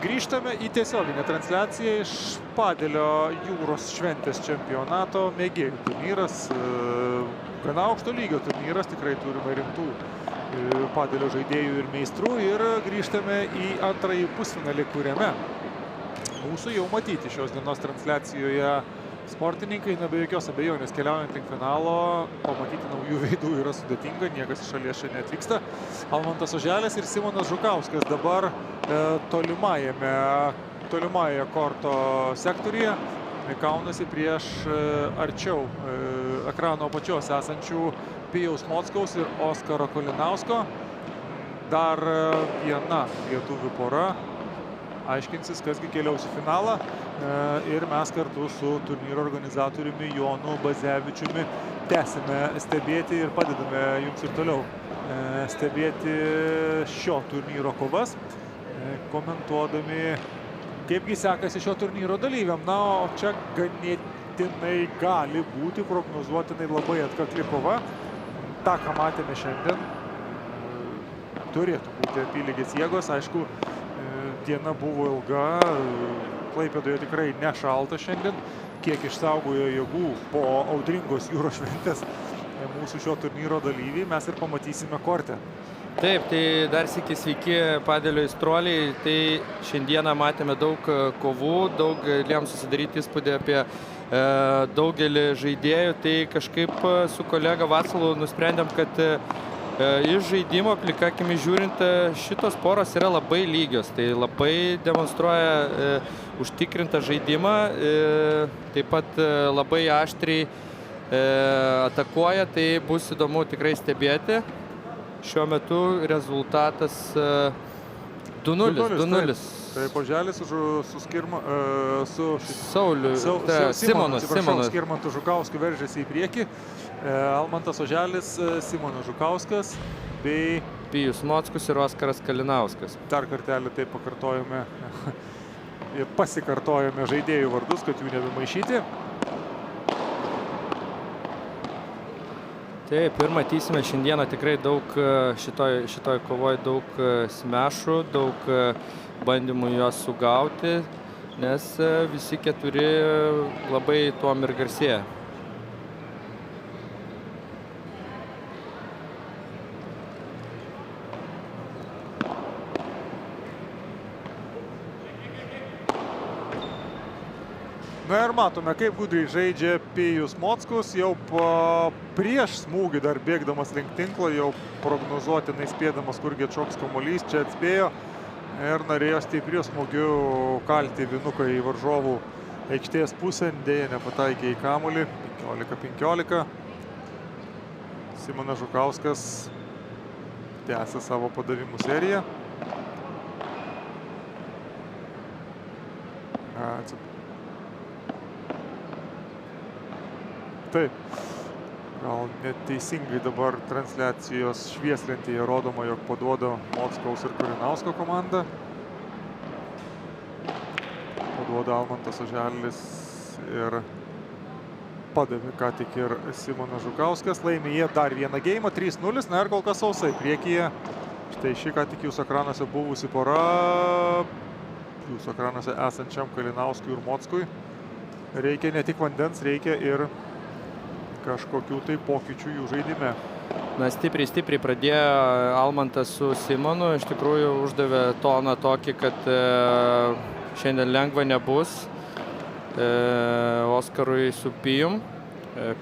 Grįžtame į tiesioginę transliaciją iš Padelio jūros šventės čempionato mėgėjų turnyras. Gana aukšto lygio turnyras, tikrai turime rimtų Padelio žaidėjų ir meistrų. Ir grįžtame į antrąjį pusfinalį, kuriame mūsų jau matyti šios dienos transliacijoje sportininkai, be jokios abejonės keliaujant link finalo, pamatyti naujų veidų yra sudėtinga, niekas iš šalies čia neatvyksta. Almantas Oželis ir Simonas Žukauskas dabar tolimajoje korto sektoriuje kaunasi prieš arčiau ekrano apačios esančių Pijaus Mockaus ir Oskaro Kolinausko. Dar viena lietuvių pora aiškinsis, kasgi keliaus į finalą. Ir mes kartu su turnyro organizatoriumi Jonu Bazevičiumi tęsime stebėti ir padedame jums ir toliau stebėti šio turnyro kovas, komentuodami, kaipgi sekasi šio turnyro dalyviam. Na, o čia ganėtinai gali būti prognozuotinai labai atkakli kova. Ta, ką matėme šiandien, turėtų būti apylygės jėgos. Aišku, diena buvo ilga, Klaipėdoje tikrai nešalta šiandien. Kiek išsaugojo jėgų po audringos jūros šventės mūsų šio turnyro dalyviai, mes ir pamatysime korte. Taip, tai dar sykį sveiki Padelio aistruoliai. Tai šiandieną matėme daug kovų, daug galėjom susidaryti įspūdį apie daugelį žaidėjų. Tai kažkaip su kolega Vacilu nusprendėm, kad iš žaidimo plika akimi žiūrint šitos poros yra labai lygios. Tai labai demonstruoja užtikrintą žaidimą, taip pat labai aštriai atakuoja, tai bus įdomu tikrai stebėti. Šiuo metu rezultatas 2-0. Taip, Oželis su Simonu Skirmantu Žukausku veržėsi į priekį. Almantas Oželis, Simonas Žukauskas bei Pijus Mockus ir Oskaras Kalinauskas. Dar kartelį taip pakartojame ir pasikartojame žaidėjų vardus, kad jų nebemaišyti. Taip, ir matysime šiandieną tikrai daug šitoj kovoj daug smešų, daug bandymų juos sugauti, nes visi keturi labai tuom ir garsėja. Na ir matome, kaip gudriai žaidžia Pijus Mockus, jau prieš smūgį dar bėgdamas link tinklo, jau prognozuotinai spėdamas, kurgi atšoks kamuolys, čia atspėjo ir norėjo stipriu smūgiu kalti vinuką į varžovų aikštės pusę, dėja nepataikė į kamuolį, 15-15. Simonas Žukauskas tęsia savo padavimų seriją. Taip, gal neteisingai dabar transliacijos švieslentėje rodoma, jog paduoda Mockaus ir Kolinausko komanda. Paduoda Almantas Oželis ir padavė ką tik ir Simonas Žukauskas. Laimė jie dar vieną geimą, 3-0, na ir kol kas sausai priekyje. Štai šį ką tik jūsų ekranuose buvusi pora, jūsų ekranuose esančiam Kalinauskui ir Mockui. Reikia ne tik vandens, reikia ir kažkokių tai pokyčių jų žaidime. Na, stipriai pradėjo Almantas su Simonu. Iš tikrųjų uždavė toną tokį, kad šiandien lengva nebus Oskarui su Pijum.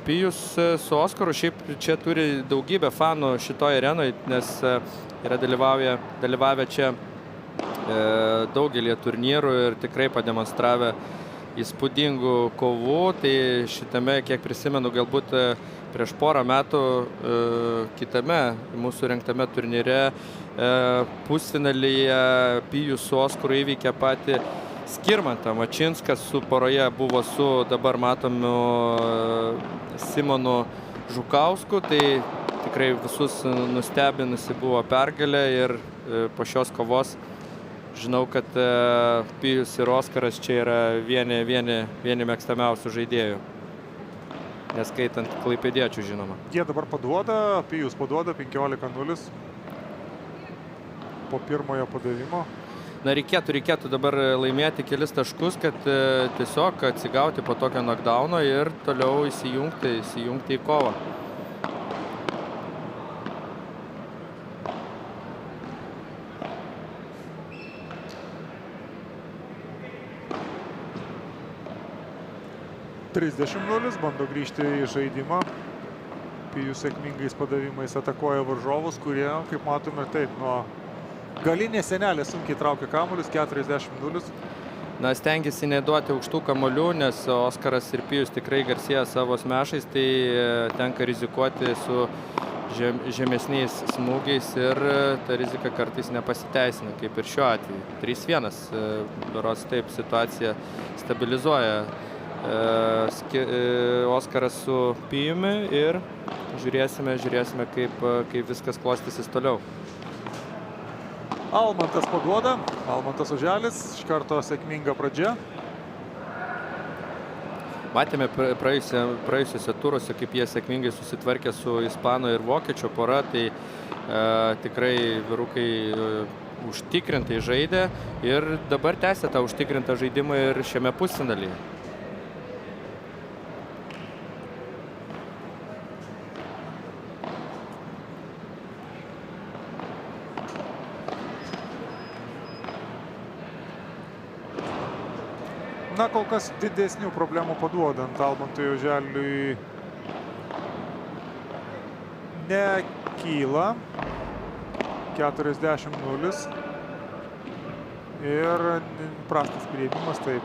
Pijus su Oskaru šiaip čia turi daugybę fanų šitoje arenoje, nes yra dalyvavę čia daugelį turnyrų ir tikrai pademonstravę įspūdingų kovų. Tai šitame, kiek prisimenu, galbūt prieš porą metų kitame mūsų rengtame turnyre pusfinalyje Pijus su Oskaru įveikė patį Skirmantą. Mačinskas su poroje buvo su dabar matomu Simonu Žukausku. Tai tikrai visus nustebinusi buvo pergalė ir po šios kovos žinau, kad Pijus ir Oskaras čia yra vieni mėgstamiausių žaidėjų, neskaitant klaipėdiečių, žinoma. Jie dabar paduoda, Pijus paduoda 15-0 po pirmojo padavimo. Na, reikėtų dabar laimėti kelis taškus, kad tiesiog atsigauti po tokio knockdowno ir toliau įsijungti į kovą. (30-0), bando grįžti į žaidimą. Pijus sėkmingais padavimais atakuoja varžovus, kurie, kaip matome, taip, nuo galinės sienelės sunkiai traukia kamuolius. 40-0. Na, stengiasi neduoti aukštų kamuolių, nes Oskaras ir Pijus tikrai garsėja savo smešais, tai tenka rizikuoti su žemesniais smūgiais ir ta rizika kartais nepasiteisina, kaip ir šiuo atveju. 3-1, berods taip situacija stabilizuoja Oskaras su Pijumi ir žiūrėsime, kaip viskas klostysis toliau. Almantas paduoda, Almantas Oželis, iš karto sėkminga pradžia. Matėme praėjusiuose turuose, kaip jie sėkmingai susitvarkė su ispanų ir vokiečio pora, tai tikrai vyrukai užtikrintai žaidė ir dabar tęsia tą užtikrintą žaidimą ir šiame pusfinalyje. Na, kol kas didesnių problemų paduodant Almantui Oželiui nekyla. 40-0. Ir prastas priėmimas, taip.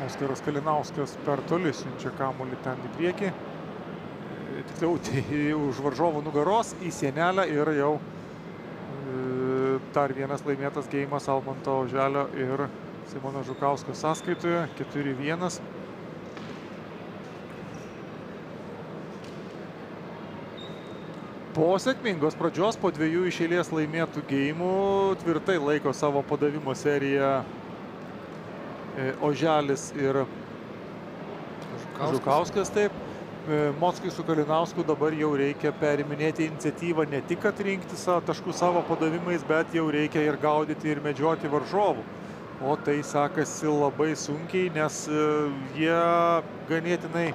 Oskaras Kalinauskas per toli siunčia kamuolį ten į priekį. Tiksliau, už varžovų nugaros į sienelę ir jau dar vienas laimėtas geimas Almanto Oželio ir Simono Žukausko sąskaitoje. 4-1. Po sėkmingos pradžios, po 2 iš eilės laimėtų geimų, tvirtai laiko savo padavimo seriją Oželis ir Žukauskas, taip. Mockui su Kalinausku dabar jau reikia periminėti iniciatyvą, ne tik atrinkti taškų savo padavimais, bet jau reikia ir gaudyti ir medžioti varžovų. O tai sekasi labai sunkiai, nes jie ganėtinai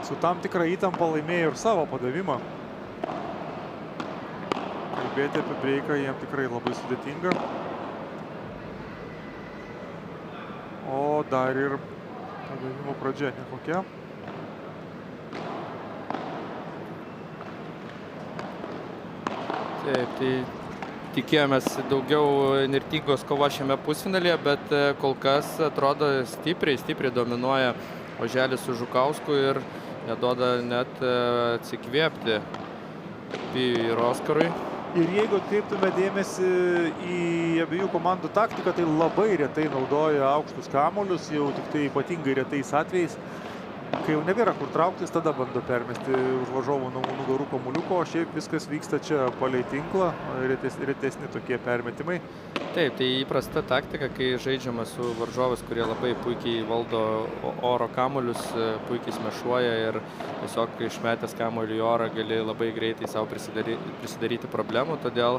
su tam tikra įtampa laimėjo ir savo padavimą. Kalbėti apie breiką jiem tikrai labai sudėtinga. O dar ir padavimo pradžia nekokia. Taip, tai tikėjomės daugiau nirtingos kovos šiame pusfinalyje, bet kol kas atrodo stipriai dominuoja Oželis su Žukausku ir neduoda net atsikvėpti Pijui ir Oskarui. Ir jeigu atkreiptume dėmesį į abiejų komandų taktiką, tai labai retai naudoja aukštus kamuolius, jau tik tai ypatingai retais atvejais. Kai jau nebėra kur trauktis, tada bando permesti už varžovų nugarų kamuoliuko, o šiaip viskas vyksta čia palei tinklą, retesni tokie permetimai. Taip, tai įprasta taktika, kai žaidžiama su varžovais, kurie labai puikiai valdo oro kamuolius, puikiai smešuoja ir tiesiog išmetęs kamuolį į orą gali labai greitai savo prisidaryti problemų, todėl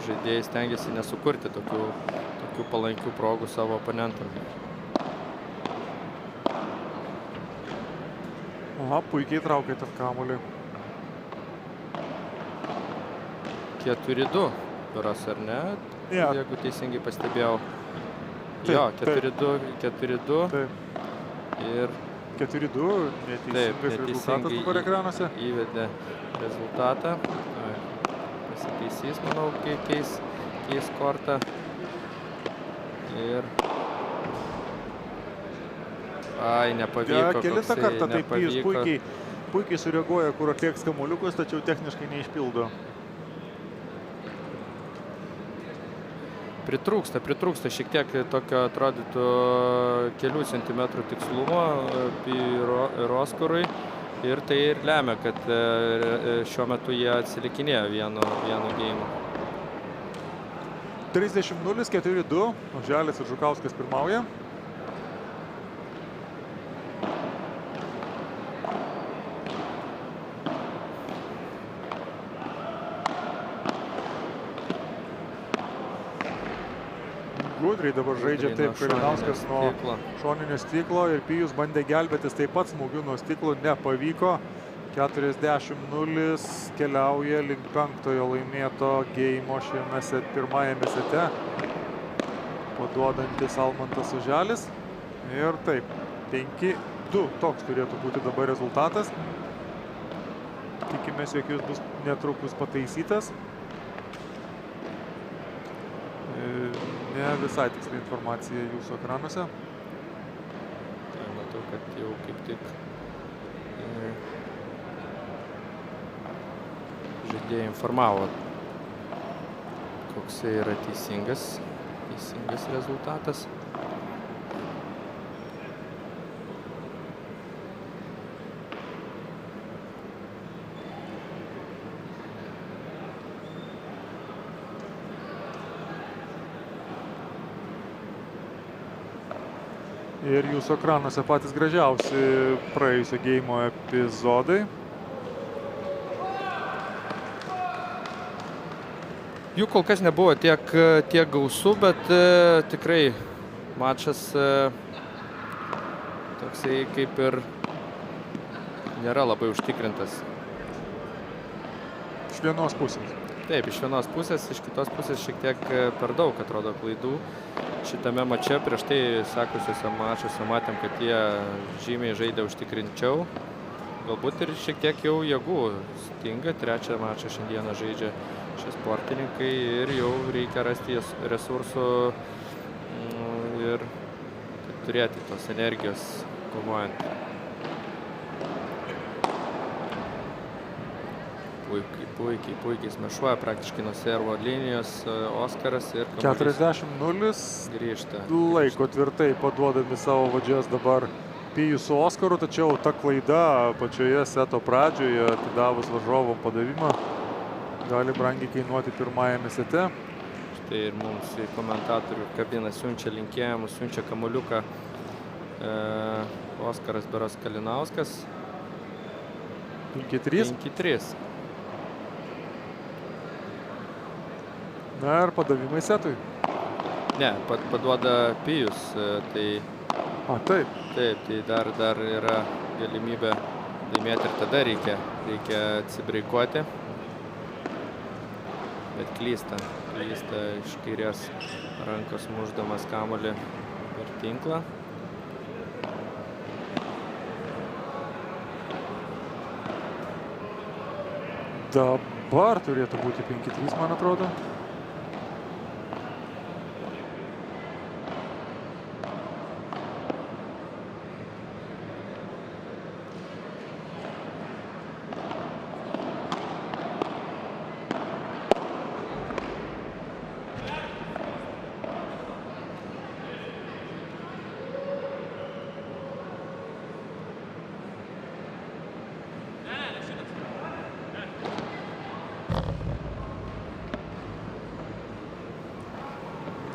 žaidėjai stengiasi nesukurti tokių palankių progų savo oponentam. Aha, puikiai traukia tą kamuolį. 4-2, beras, ar ne? Ja. Jeigu teisingai pastebėjau. Taip, jo, 4-2. Taip. Ir 4-2, neteisingas rezultatas dabar ekranuose. Įvedė rezultatą. Pasitaisys, manau, keis kortą. Ir nepavyko. Kelintą kartą taip Pijus puikiai sureaguoja, kur atlieks kamuoliukus, tačiau techniškai neišpildo. Pritrūksta šiek tiek tokio atrodytų kelių centimetrų tikslumo Pijui ir Oskarui. Ir tai ir lemia, kad šiuo metu jie atsilikinėjo vienu geimu. 30-0, 4-2. Oželis ir Žukauskas pirmauja. Gudriai dabar žaidžia taip, Kalinauskas nuo šoninio stiklo ir Pijus bandė gelbėtis taip pat smūgiu nuo stiklo, nepavyko. 40-0 keliauja link 5-ojo laimėto geimo šiame pirmajame sete. Paduodantis Almantas Oželis. Ir taip, 5-2 toks turėtų būti dabar rezultatas. Tikimės, jog jis bus netrukus pataisytas. Ne visai tiksli informacija jūsų ekranuose. Matau, kad jau kaip tik žaidėjai informavo, koks yra teisingas rezultatas. Ir jūsų ekranuose patys gražiausi praėjusio geimo epizodai. Jų kol kas nebuvo tiek gausų, bet tikrai mačas toksai kaip ir nėra labai užtikrintas. Iš vienos pusės. Taip, iš vienos pusės, iš kitos pusės šiek tiek per daug atrodo klaidų. Šitame mače prieš tai sekusiuose mačuose matėm, kad jie žymiai žaidė užtikrinčiau. Galbūt ir šiek tiek jau jėgų stinga. Trečią mačą šiandieną žaidžia šie sportininkai ir jau reikia rasti resursų ir turėti tos energijos kovojant. Puikiai smešuoja praktiškai nuo servo linijos Oskaras ir 40-0 grįžta. Laiko tvirtai paduodami savo vadžias dabar Pijus su Oskaru, tačiau ta klaida pačioje seto pradžioje atidavus varžovom padavimą gali brangiai kainuoti pirmajame sete. Štai ir mums į komentatorių kabiną siunčia linkėjimus, siunčia kamuoliuką Oskaras beros Kalinauskas. 5-3. Na ir padavimai setui. Ne, paduoda Pijus. Taip. Taip, tai dar yra galimybė laimėti ir tada reikia atsibreikuoti. Bet klysta iš kairės rankos mušdamas kamuolį per tinklą. Dabar turėtų būti 5-3, man atrodo.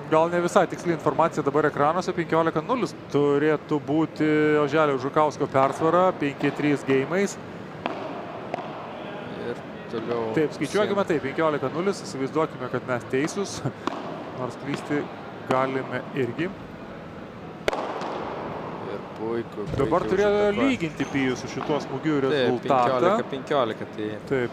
Gal ne visai tiksli informacija dabar ekranuose. 15-0 turėtų būti Oželio Žukausko persvara 5-3 geimais. Ir toliau... Taip, skaičiuokime taip, 15-0, įsivaizduokime, kad mes teisūs, nors klysti galime irgi. Ir puiku. Dabar turėjo lyginti Pijus su šituo smūgiu rezultatą. 15-15, tai... Taip.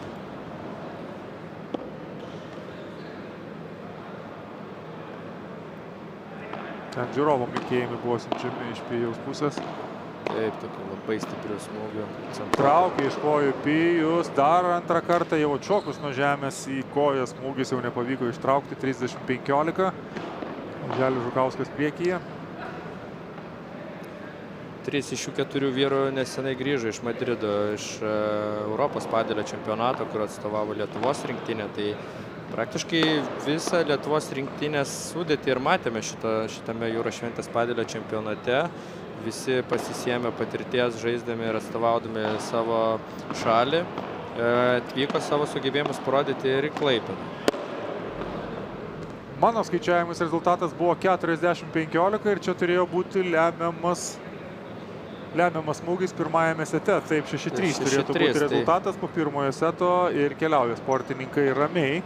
Ten žiūrovo mėgėjimai buvo siunčiami iš Pijaus pusės. Taip, tokių labai stiprių smūgių. Traukė iš kojų Pijus. Dar antrą kartą jau atšokus nuo žemės į koją smūgis jau nepavyko ištraukti. 30-15. Oželis Žukauskas priekyje. 3 iš jų 4 vyrų nesenai grįžo iš Madrido, iš Europos padelio čempionato, kur atstovavo Lietuvos rinktinė. Tai praktiškai visą Lietuvos rinktinės sudėtį ir matėme šitame Jūros šventės padelio čempionate. Visi pasisėmė patirties žaisdami ir atstovaudami savo šalį. Atvyko savo sugebėjimus parodyti ir į Klaipėdą. Mano skaičiavimus rezultatas buvo 40-15 ir čia turėjo būti lemiamas smūgis pirmajame sete. Taip, 6-3 turėtų būti rezultatas po pirmojo seto ir keliauja sportininkai ramiai.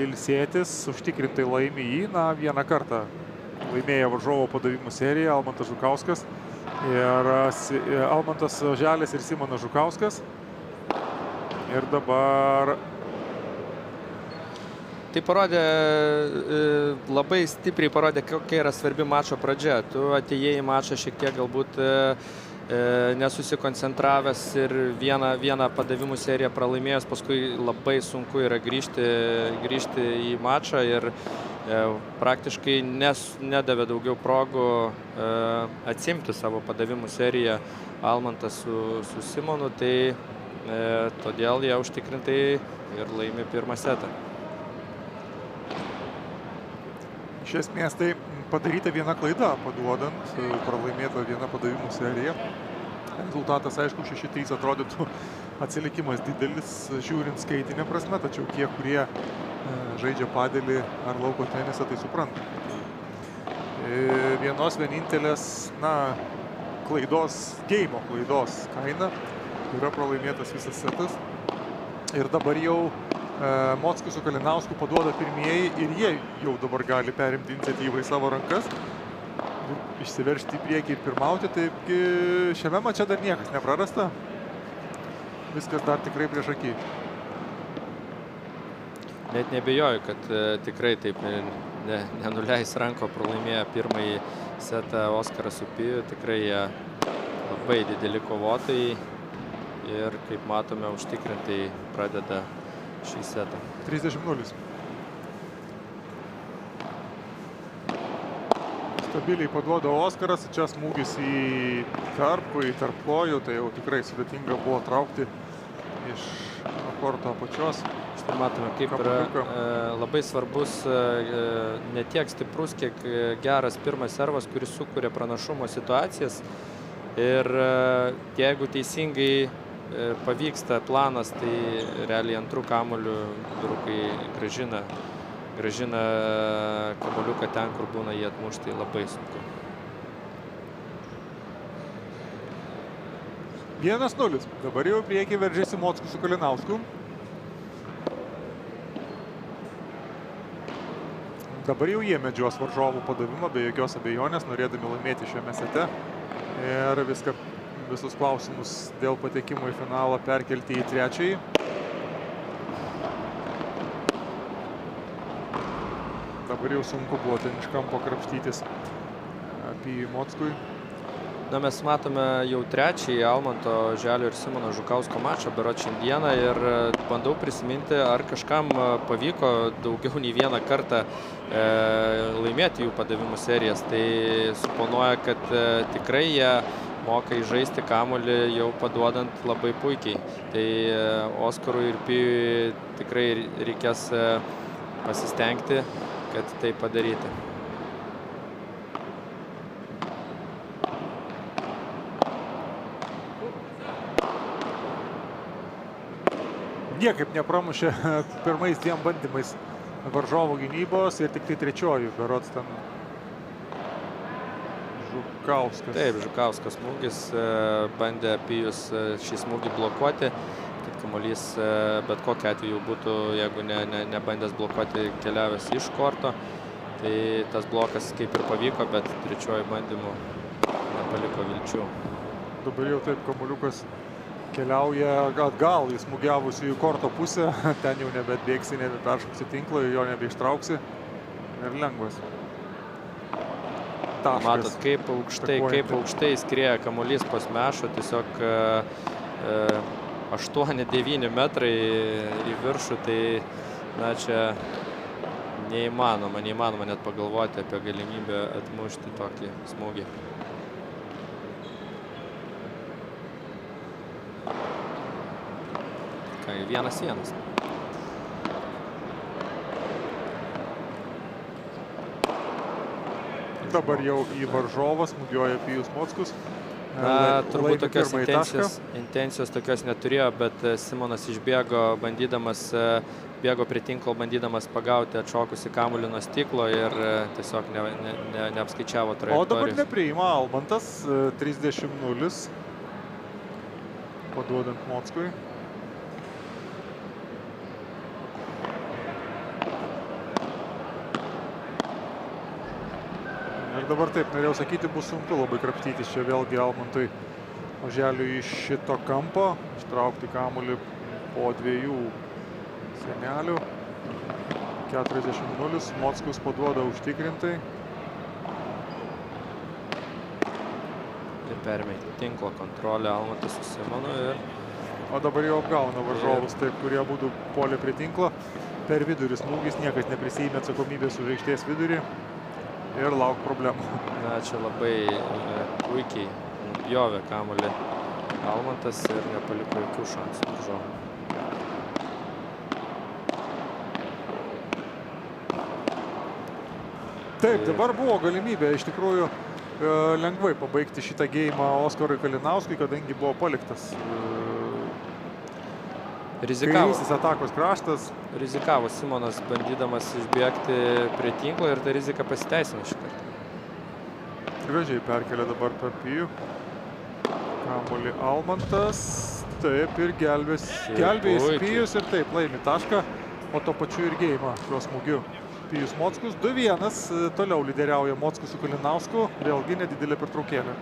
ilsėtis, užtikrintai laimi jį. Na, vieną kartą laimėjo varžovo padavimų seriją Almantas Žukauskas ir Almantas Oželis ir Simonas Žukauskas. Ir dabar... Tai parodė, labai stipriai parodė, kokia yra svarbi mačo pradžia. Tu atėjai į mačą šiek tiek galbūt nesusikoncentravęs ir vieną padavimų seriją pralaimėjęs, paskui labai sunku yra grįžti į mačą ir praktiškai nedavė daugiau progų atsimti savo padavimų seriją Almantas su Simonu, tai todėl jie užtikrintai ir laimi pirmą setą. Iš esmės tai padaryta viena klaida, paduodant, pralaimėta viena padavimų serija. Rezultatas, aišku, 6-3 atrodytų atsilikimas didelis, žiūrint skaitinę prasme, tačiau tie, kurie žaidžia padelį ar lauko tenisą, tai supranta. Vienos vienintelės, geimo klaidos kaina yra pralaimėtas visas setas. Ir dabar jau Mockų su Kalinausku paduoda pirmieji ir jie jau dabar gali perimti iniciatyvą į savo rankas, išsiveržti į priekį ir pirmauti, taipgi šiame mače dar niekas neprarasta. Viskas dar tikrai prieš akį. Net nebejoju, kad tikrai taip nenuleis ranko, pralaimėjo pirmąjį setą Oskaras su Piju. Tikrai jie labai dideli kovotojai ir, kaip matome, užtikrintai pradeda šį setą. 30-0. Stabiliai paduoda Oskaras, čia smūgis į tarpų, į tarplojų, tai jau tikrai sudėtinga buvo traukti iš korto apačios. Štai matome, kaip yra labai svarbus ne tiek stiprus, kiek geras pirmas servas, kuris sukuria pranašumo situacijas. Ir jeigu teisingai pavyksta planas, tai realiai antrų kamuolių vyrukai grąžina kamuoliuką ten, kur būna jį atmušti, labai sunku. 1-0. Dabar jau priekį veržėsi Mockų su Kalinausku. Dabar jau jie medžios varžovų padavimą, be jokios abejonės, norėdami laimėti šiame sete. Ir visus klausimus dėl patekimo į finalą perkelti į trečiąjį. Dabar jau sunku buvo ten iš kampo krapštytis apie Mockui. Mes matome jau trečiąjį Almanto Oželio ir Simono Žukausko mačą berods šiandieną ir bandau prisiminti, ar kažkam pavyko daugiau nei vieną kartą laimėti jų padavimų serijas. Tai suponuoja, kad tikrai jie moka įžaisti kamuolį jau paduodant labai puikiai. Tai Oskarui ir Pijui tikrai reikės pasistengti, kad tai padaryti. Niekaip nepramušė pirmais dviem bandymais varžovų gynybos ir tik tai trečiojų berods ten Žukauskas. Taip, Žukauskas smūgis, bandė Pijus šį smūgį blokuoti, kad kamuolys bet kokiu atveju būtų, jeigu nebandęs blokuoti, keliavęs iš korto. Tai tas blokas kaip ir pavyko, bet trečiojų bandymų nepaliko vilčių. Dabar jau taip kamuoliukas keliauja atgal į smūgiavusiųjų korto pusę. Ten jau nebeatbėgsi, nebeperšoksi tinklo, jo nebeištrauksi. Ir lengvas. Taškas. Matot, kaip aukštai skrieja kamuolys po smešo, tiesiog 8-9 metrai į viršų, tai čia neįmanoma net pagalvoti apie galimybę atmušti tokį smūgį. Ką, 1-1. Dabar jau į varžovą smūgiuoja Pijus Mockus. Turbūt tokios intencijos tokios neturėjo, bet Simonas išbėgo prie tinklo, bandydamas pagauti atšokusį kamuolį nuo stiklo ir tiesiog neapskaičiavo trajektorijos. O dabar nepriima Almantas, 30-0, paduodant Mockui. Ir dabar taip, norėjau sakyti, bus sunku labai krapstytis čia vėlgi Almantui Oželiui iš šito kampo, ištraukti kamuolį po 2 senelių. 40-0, Mockus paduoda užtikrintai. Ir permėti tinklo kontrolę Almantas su Simonu ir... O dabar jau apgauna varžovus, taip, kurie būtų puolė prie tinklo. Per vidurį smūgis, niekas neprisijėmė atsakomybės už aikštės vidurį ir lauk problemų. Na, čia labai puikiai nupjovė kamuolį Almantas ir nepaliko jokių šansų varžovų. Taip, dabar buvo galimybė iš tikrųjų lengvai pabaigti šitą geimą Oskarui Kalinauskui, kadangi buvo paliktas kairysis atakos kraštas. Rizikavo Simonas, bandydamas išbėgti prie tinklo ir ta rizika pasiteisino šį kartą. Gražiai perkelia dabar per Pijų. Kamuolį Almantas. Taip, ir gelbėjęs Pijus ir taip laimi tašką, o to pačiu ir geimą šiuo smūgiu. Pijus Mockus 2-1, toliau lyderiauja Mockus su Kalinausku, vėlgi nedidelė pertraukėlė.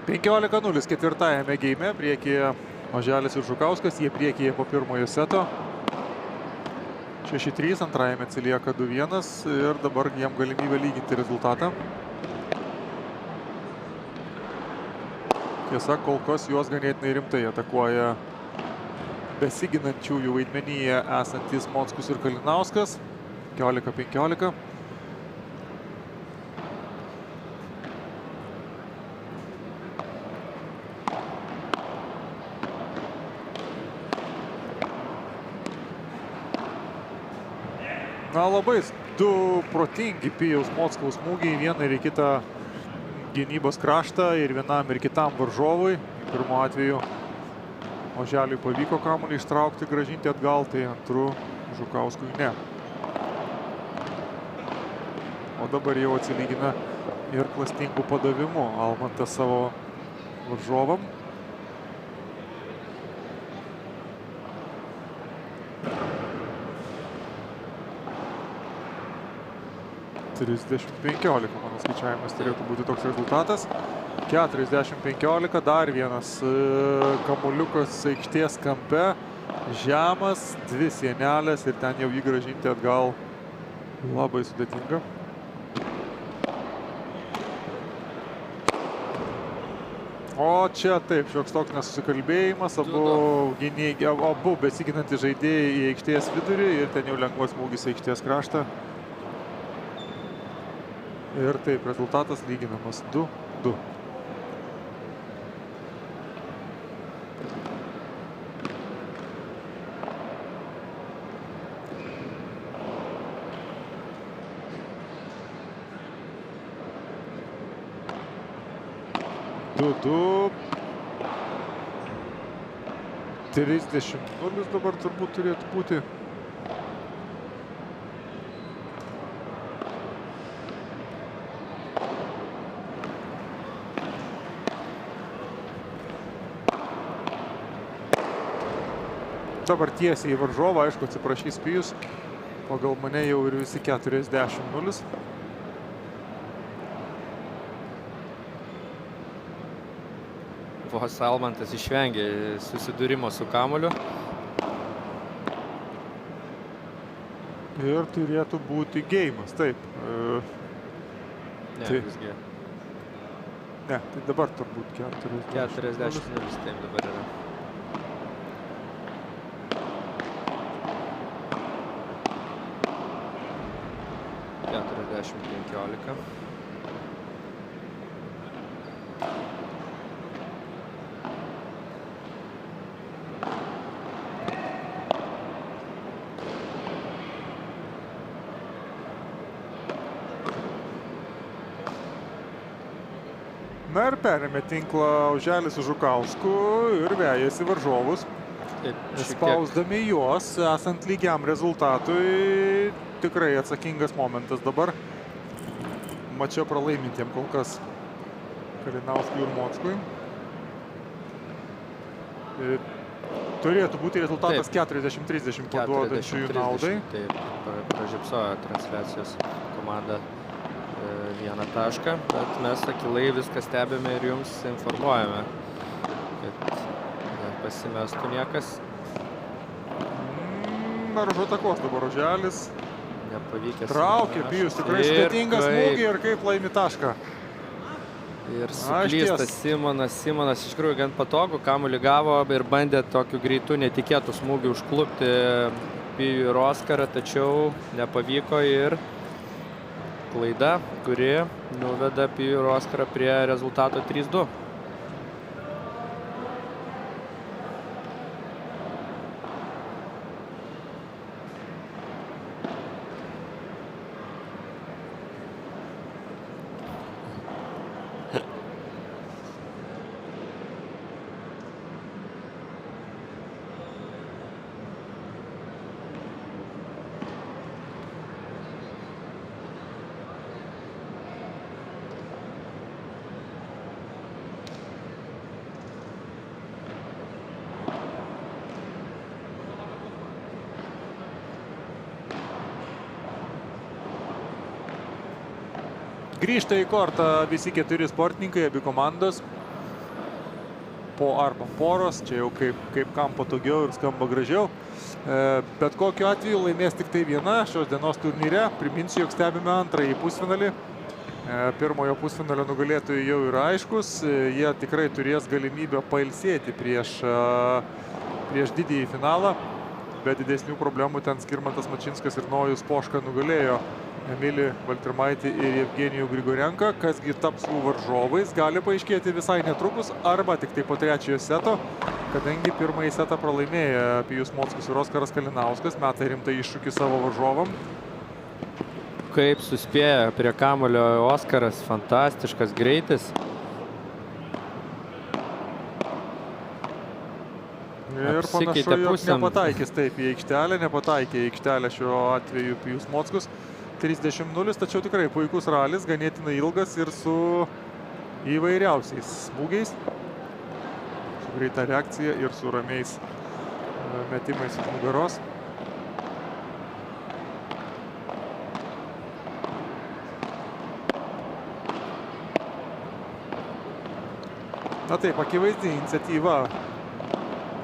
Penkiolika 0 ketvirtajame geime, priekyje Oželis ir Žukauskas, jie priekyje po pirmojo seto. 6-3, antrajame atsilieka 2-1 ir dabar jiem galimybė lyginti rezultatą. Tiesa, kol kas juos ganėtinai rimtai atakuoja besiginančiųjų vaidmenyje esantis Mockus ir Kalinauskas. 15-15. Na, labai du protingi Pijaus Mockaus smūgiai, vieną ir į kitą gynybos kraštą ir vienam ir kitam varžovui. Pirmu atveju Oželiui pavyko kamuolį ištraukti, grąžinti atgal, tai antru Žukauskui ne. O dabar jau atsilygina ir klastingų padavimų Almantas savo varžovam. 30-15, mano skaičiavimas turėtų būti toks rezultatas. 40-15, dar vienas kamuoliukas aikštės kampe. Žemas, 2 sienelės ir ten jau jį grąžinti atgal labai sudėtinga. O čia taip, šioks toks nesusikalbėjimas, abu besiginantys žaidėjai į aikštės vidurį ir ten jau lengvas smūgis į aikštės kraštą. Ir taip, rezultatas lyginamas 2-2. Du. 30-0 dabar turbūt turėtų būti. Dabar tiesiai į varžovą, aišku, atsiprašys Pijus. Pagal mane jau ir visi 40-0. vos Almantas išvengė susidūrimo su kamuoliu. Ir turėtų būti geimas, taip. Ne, tai, visgi. Ne, tai dabar turbūt 40-0, taip dabar yra. Na ir perėmė tinklą Oželis su Žukausku ir vejasi varžovus. Spausdami juos, esant lygiam rezultatui, tikrai atsakingas momentas dabar. Mače pralaimintiem kol kas Kalinauskui ir Mockui. Turėtų būti rezultatas 40-30 paduodančiųjų naudai. Taip, pražipsojo transliacijos komanda vieną tašką, bet mes akilai viską stebime ir jums informuojame, kad nepasimestų niekas. Maržu atakos dabar Oželis. Nepavykęs. Traukė Pijus, tikrai sudėtingas smūgį ir kaip laimi tašką. Ir suklysta Simonas. Simonas iš tikrųjų gan patogu, kamuolį gavo ir bandė tokiu greitu netikėtų smūgių užklupti Pijų ir Oskarą, tačiau nepavyko ir klaida, kuri nuveda Pijų ir Oskarą prie rezultato 3-2. Grįžta į kortą visi 4 sportininkai, abi komandos. Po arba poros, čia jau kaip kam patogiau ir skamba gražiau. Bet kokiu atveju laimės tik tai viena šios dienos turnyre. Priminsiu, jog stebime antrąjį pusfinalį. Pirmojo pusfinalio nugalėtojai jau yra aiškus. Jie tikrai turės galimybę pailsėti prieš didįjį finalą. Be didesnių problemų ten Skirmantas Mačinskas ir Nojus Poška nugalėjo Emilį Valtirmaitį ir Jevgenijų Grigorenką. Kasgi taps jų varžovais, gali paaiškėti visai netrukus arba tik tai po trečiojo seto, kadangi pirmąjį setą pralaimėjo Pijus Mockus ir Oskaras Kalinauskas, meta rimtą iššūkį savo varžovam. Kaip suspėjo prie kamulio Oskaras, fantastiškas greitis. Ir panašu, jog nepataikys taip į aikštelę, nepataikė į aikštelę šiuo atveju Pijus Mockus. 30-0, tačiau tikrai puikus ralis, ganėtinai ilgas ir su įvairiausiais smūgiais. Su greita reakcija ir su ramiais metimais iš nugaros. Na taip, akivaizdi iniciatyva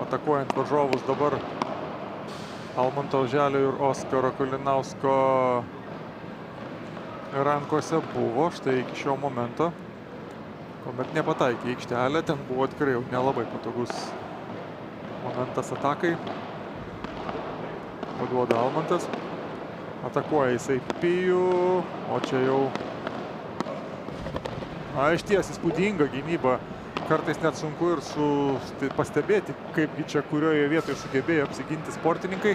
atakuojant varžovus dabar Almanto Oželio ir Oskaro Kalinausko rankose buvo štai iki šio momento, kuomet nepataikė į aikštelę, ten buvo tikrai jau nelabai patogus momentas atakai. Paduoda Almantas, atakuoja jisai Pijų, o čia jau išties įspūdinga gynyba. Kartais net sunku ir pastebėti, kaipgi čia kurioje vietoje sugebėjo apsiginti sportininkai.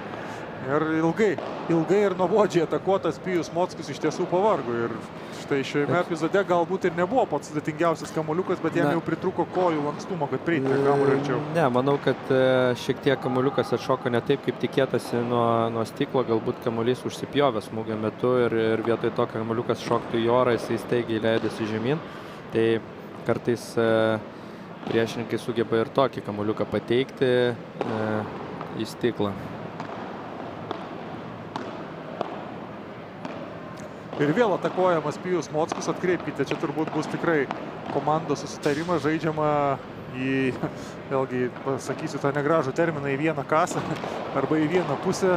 Ir ilgai ir nuobodžiai atakuotas Pijus Mockus iš tiesų pavargo. Ir štai šiame epizode galbūt ir nebuvo pats sudėtingiausias kamuoliukas, bet jam jau pritruko kojų lankstumo, kad prieiti prie kamuolio arčiau. Ne, manau, kad šiek tiek kamuoliukas atšoko ne taip, kaip tikėtasi nuo stiklo. Galbūt kamuolys užsipjovė smūgio metu ir vietoj to kamuoliukas šoktų į orą, jisai staigiai leidosi žemyn. Tai kartais priešininkai sugeba ir tokį kamuoliuką pateikti į stiklą. Ir vėl atakuojamas Pijus Mockus, atkreipkite, čia turbūt bus tikrai komandos susitarimas, žaidžiama vėlgi pasakysiu tą negražų terminą, į vieną kasą arba į vieną pusę,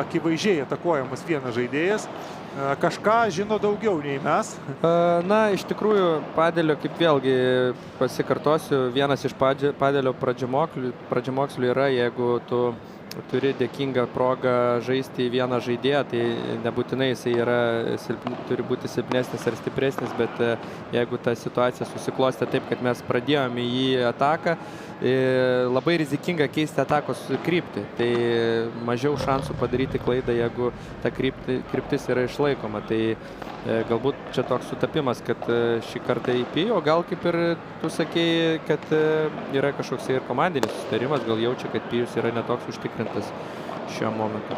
akivaizdžiai atakuojamas vienas žaidėjas. Kažką žino daugiau nei mes. Na, iš tikrųjų, padelio, kaip vėlgi pasikartosiu, vienas iš padelio pradžiamokslių yra, jeigu tu turi dėkingą progą žaisti į vieną žaidėją, tai nebūtinai jisai turi būti silpnesnis ar stipresnis, bet jeigu ta situacija susiklostė taip, kad mes pradėjome į jį ataką, labai rizikinga keisti atakos kryptį. Tai mažiau šansų padaryti klaidą, jeigu ta kryptis yra išlaikoma. Tai galbūt čia toks sutapimas, kad šį kartą įpijo, gal kaip ir tu sakei, kad yra kažkoks ir komandinis susitarimas, gal jaučia, kad Pijus yra netoks užtikrintas šiuo momentu.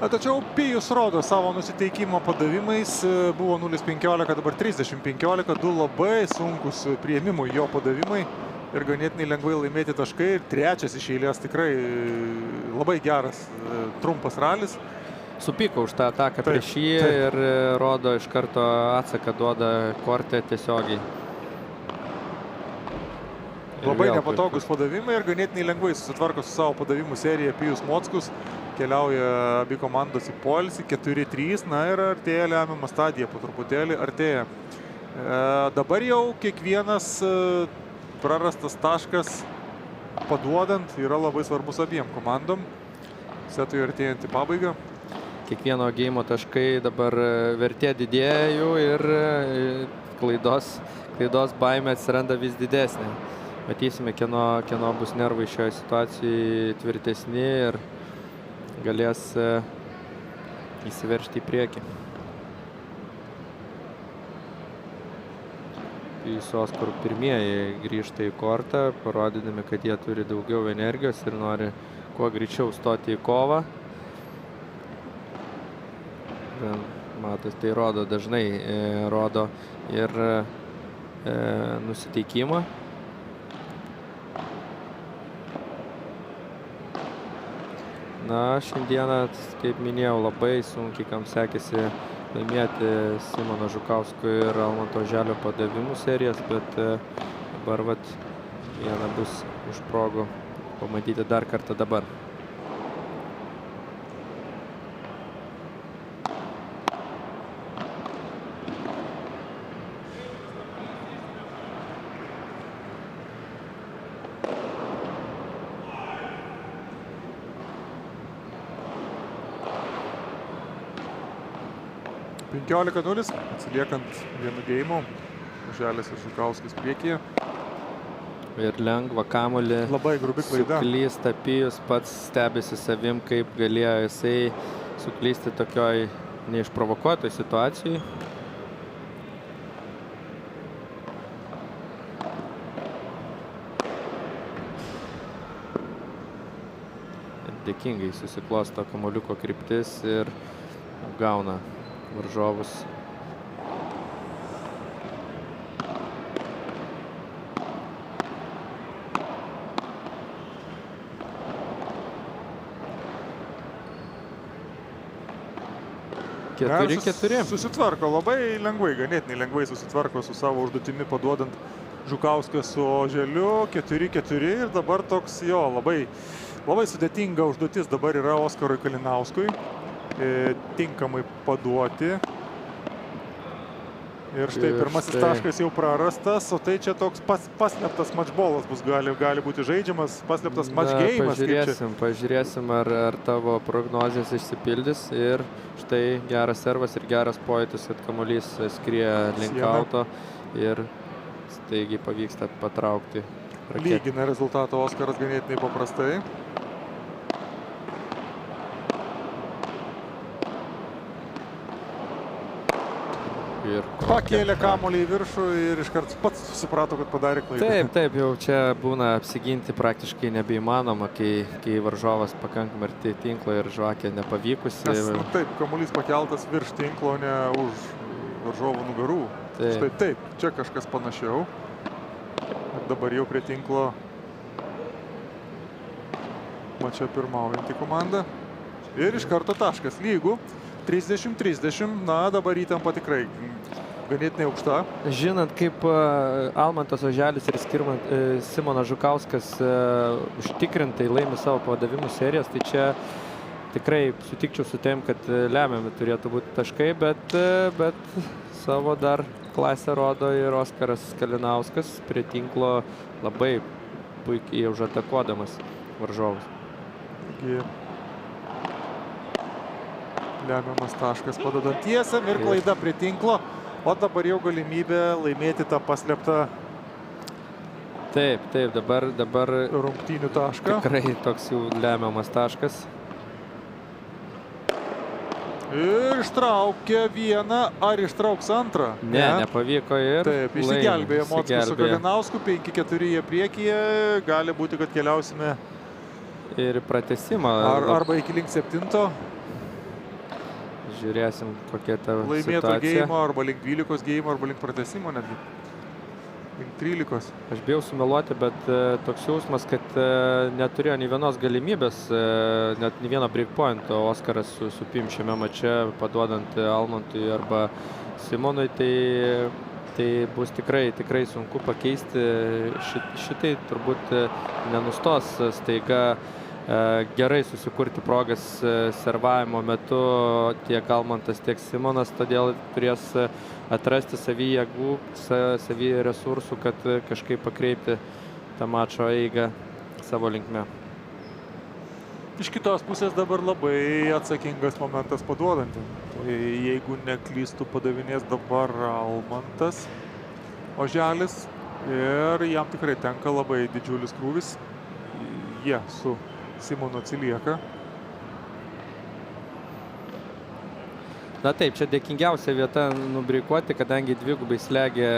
Tačiau Pijus rodo savo nusiteikimo padavimais, buvo 0-15, dabar 30-15, du labai sunkus priėmimų jo padavimai ir ganėtinai lengvai laimėti taškai. Ir trečias iš eilės tikrai labai geras trumpas ralis. Supyko už tą ataką prieš jį ir rodo iš karto atsaką, duoda kortę tiesiogiai. Labai nepatogus padavimai ir ganėtinai lengvai susitvarko su savo padavimų serija Pijus Mockus. Keliauja abi komandos į poilsį, 4-3, na ir artėja lemiama stadija, po truputėlį artėja. Dabar jau kiekvienas prarastas taškas paduodant yra labai svarbus abiem komandom. Setui artėjant į pabaigą. Kiekvieno geimo taškai dabar vertė didėja jų ir klaidos baimė atsiranda vis didesnė. Matysime, kieno bus nervai šioje situacijoje tvirtesni ir galės įsiveržti į priekį. Pijus su Oskaru pirmieji grįžta į kortą, parodydami, kad jie turi daugiau energijos ir nori kuo greičiau stoti į kovą. Matas, tai rodo dažnai, rodo ir nusiteikimą. Na, šiandieną, kaip minėjau, labai sunkiai kam sekėsi laimėti Simono Žukausko ir Almanto Oželio padavimų serijas, bet dabar viena bus iš progų pamatyti dar kartą dabar. Penkiolika 0, atsiliekant vienu geimu, Oželis ir Žukauskis priekyje. Ir lengva kamuolį. Labai grubi klaida. Suklysta Pijus, pats stebisi savim, kaip galėjo jisai suklysti tokioj neišprovokuotoj situacijai. Dėkingai susiklosto kamuoliuko kryptis ir gauna varžovus. Susitvarko labai lengvai, ganėtinai lengvai susitvarko su savo užduotimi, paduodant Žukauską su Oželiu. 4-4 ir dabar toks labai sudėtinga užduotis dabar yra Oskarui Kalinauskui. Tinkamai paduoti. Ir štai pirmasis taškas jau prarastas, o tai čia toks paslėptas matchbolas bus, gali būti žaidžiamas, paslėptas matchgeimas. Pažiūrėsim, ar tavo prognozijas išsipildys. Ir štai geras servas ir geras pojūtis, kad kamuolys skrieja link auto ir staigiai pavyksta patraukti raketę. Lygina rezultatą Oskaras ganėtinai paprastai. Pakėlė kamuolį į viršų ir iškart pats suprato, kad padarė klaidą. Taip, jau čia būna apsiginti praktiškai nebeįmanoma, kai varžovas pakankamai arti tinklo ir žvakė nepavykusi. Taip, kamuolys pakeltas virš tinklo, ne už varžovų nugarų. Štai taip, čia kažkas panašiau. Ir dabar jau prie tinklo mačia pirmaujanti komanda. Ir iš karto taškas lygų. 30-30, na dabar įtampa tikrai ganėtinai aukšta. Žinant, kaip Almantas Oželis ir Simonas Žukauskas užtikrintai laimi savo padavimų serijas, tai čia tikrai sutikčiau su tavim, kad lemiami turėtų būti taškai, bet savo dar klasę rodo ir Oskaras Kalinauskas prie tinklo labai puikiai užatakuodamas varžovus. Lemiamas taškas padedantiesam ir klaida prie tinklo, o dabar jau galimybė laimėti tą paslėptą Taip, dabar rungtynių tašką. Tikrai toks jau lemiamas taškas. Ir ištraukė vieną, ar ištrauks antrą? Ne, nepavyko ir taip, išsigelbėjo Mockus su Kalinausku, 5-4 jie priekyje, gali būti, kad keliausime ir pratęsimą. Arba iki link 7. Žiūrėsim, kokia ta laimėto situacija. geimo, arba link 12 geimo, arba link pratęsimo netgi. Link 13. Aš bijau sumeluoti, bet toks jausmas, kad neturėjo nei vienos galimybės, net nei vieno breakpointo Oskaras su Pim šiame mače, paduodant Almantui arba Simonui, tai bus tikrai sunku pakeisti. Šitai turbūt nenustos staiga gerai susikurti progas servavimo metu tiek Almantas, tiek Simonas, todėl turės atrasti savį jėgų, savį resursų, kad kažkaip pakreipti tą mačo eigą savo linkme. Iš kitos pusės dabar labai atsakingas momentas paduodant. Tai jeigu neklystų, padavinės dabar Almantas Oželis ir jam tikrai tenka labai didžiulis krūvis. Jie su Simonu atsilieka. Na taip, čia dėkingiausia vieta nubreikuoti, kadangi dvigubai slegia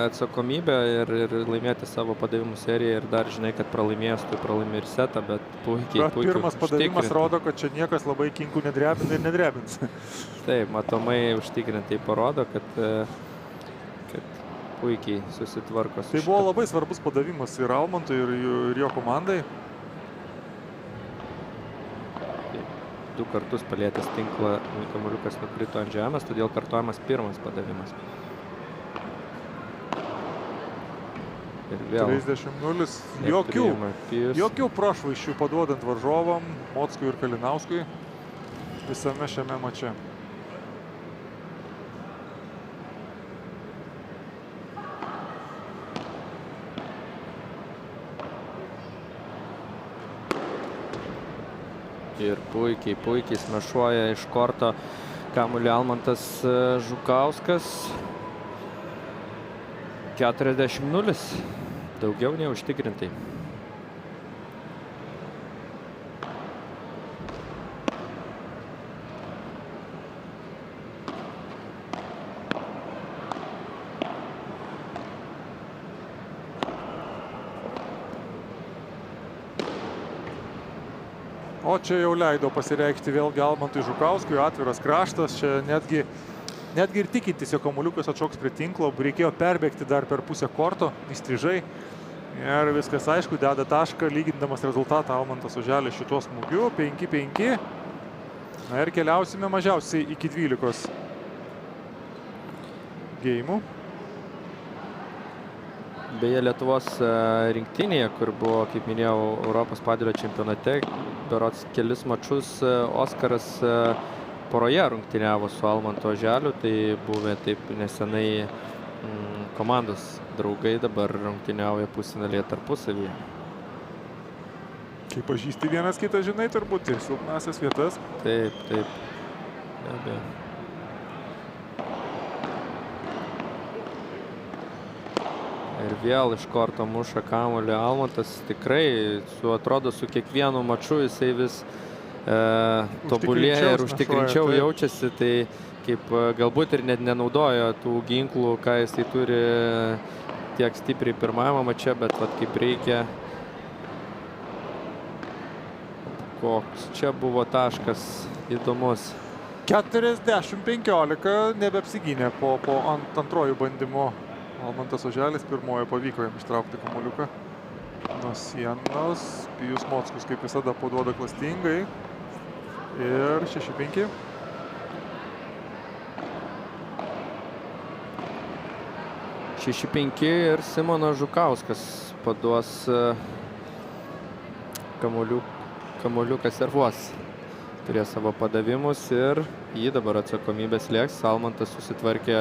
atsakomybę ir laimėti savo padavimų seriją ir dar žinai, kad pralaimėjęs, tu pralaimi ir setą, bet puikiai pirmas padavimas rodo, kad čia niekas labai kinkų nedrebina ir nedrebins. Taip, matomai užtikrintai parodo, kad puikiai susitvarko. Tai buvo labai svarbus padavimas ir Almantui, ir jo komandai. 2 kartus palietęs tinklą, kamuoliukas nukrito ant žemės, todėl kartojamas pirmas padavimas. Ir vėl 30-0. Jokių prašvaiščių paduodant varžovam, Mockui ir Kalinauskui visame šiame mače. Ir puikiai smešuoja iš korto kamuolį Almantas Žukauskas. 40-0. Daugiau nei užtikrintai. O čia jau leido pasireikšti vėlgi Almantui Žukauskui, atviras kraštas, čia netgi ir tikintis, jo kamuoliukas atšoks prie tinklo, reikėjo perbėgti dar per pusę korto, įstrižai ir viskas aišku, deda tašką, lygindamas rezultatą Almantas Oželis šituo smūgiu, 5-5. Na ir keliausime mažiausiai iki 12 geimų. Beje, Lietuvos rinktinėje, kur buvo, kaip minėjau, Europos padėlio čempionate, berods kelis mačus Oskaras poroje rungtyniavo su Almantu Oželiu, tai buvę taip nesenai komandos draugai, dabar rungtyniauja pusfinalyje tarpusavyje. Kai pažįsti vienas kitą, žinai, turbūt ir silpnasias vietas. Taip. Be abejo. Ir vėl iš korto muša kamuolį Almantas. Tikrai, atrodo, su kiekvienu maču jisai vis tobulėja ir užtikrinčiau jaučiasi. Tai kaip galbūt ir net nenaudojo tų ginklų, ką jisai turi tiek stipriai pirmajame mače, bet vat kaip reikia. Koks čia buvo taškas įdomus. 40-15 nebeapsigynė po antrojų bandymų. Almantas Oželis pirmojo pavyko jam ištraukti kamuoliuką nuo sienos. Pijus Mockus kaip visada paduoda klastingai. Ir 6-5. 6-5 ir Simonas Žukauskas paduos kamuoliuką servuos. Turės savo padavimus ir jį dabar atsakomybės lieks. Almantas susitvarkė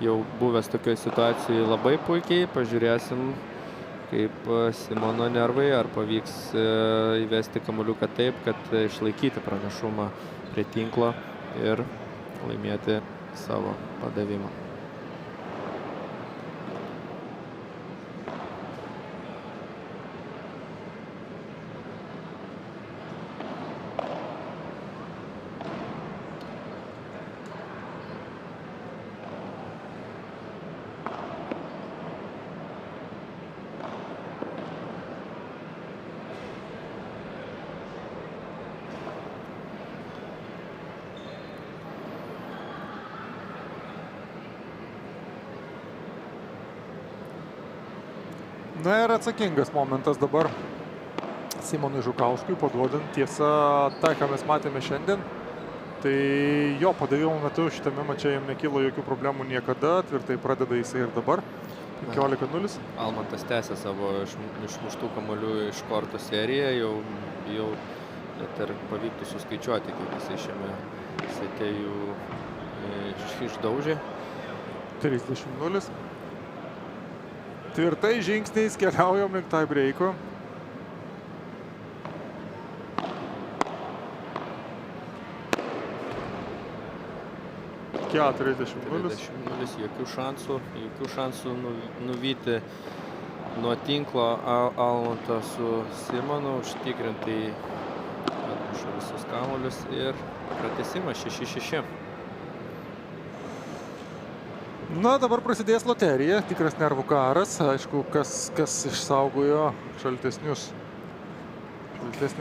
jau buvęs tokioje situacijoje labai puikiai. Pažiūrėsim, kaip Simono nervai, ar pavyks įvesti kamuoliuką taip, kad išlaikyti pranašumą prie tinklo ir laimėti savo padavimą. Na ir atsakingas momentas dabar Simonui Žukauskui paduodant. Tiesa, tai, ką mes matėme šiandien, tai jo padavimo metu šitame mače jam nekilo jokių problemų niekada, tvirtai pradeda jisai ir dabar. 15-0. Almantas tęsia savo išmuštų kamuolių iš kortų seriją, jau net ir pavyktų suskaičiuoti, kiek jisai šiame sete jų išdaužė. 30-0. Tvirtai žingsniais keliaujam link tie breiko. Jokių šansų nuvyti nuo tinklo Almantą su Simonu, užtikrintai atmuša visus kamuolius ir pratęsimas 6-6. Na, dabar prasidės loterija, tikras nervų karas. Aišku, kas išsaugojo šaltesnį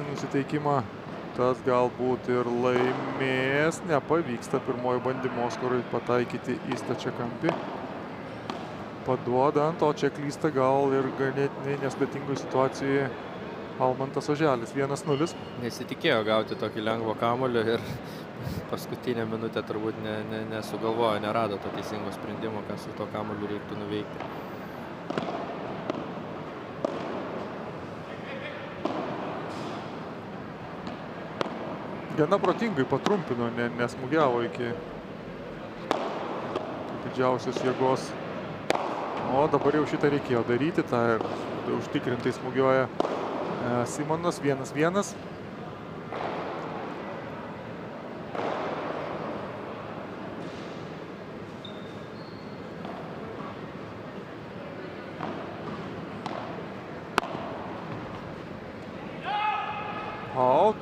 nusiteikimą, tas galbūt ir laimės. Nepavyksta pirmojo bandymo Oskarui pataikyti į stačiakampį. Paduodant, o čia klysta gal ir ganėtinai nesudėtingoje situacijoje Almantas Oželis. 1-0. Nesitikėjo gauti tokį lengvą kamuolį ir paskutinę minutę turbūt nesugalvojo, nerado to teisingo sprendimo, ką su to kamuoliu reiktų nuveikti. Gana protingai patrumpino, nesmugiavo iki didžiausios jėgos. O dabar jau šitą reikėjo daryti, tą ir užtikrintai smūgiuoja Simonas. 1-1.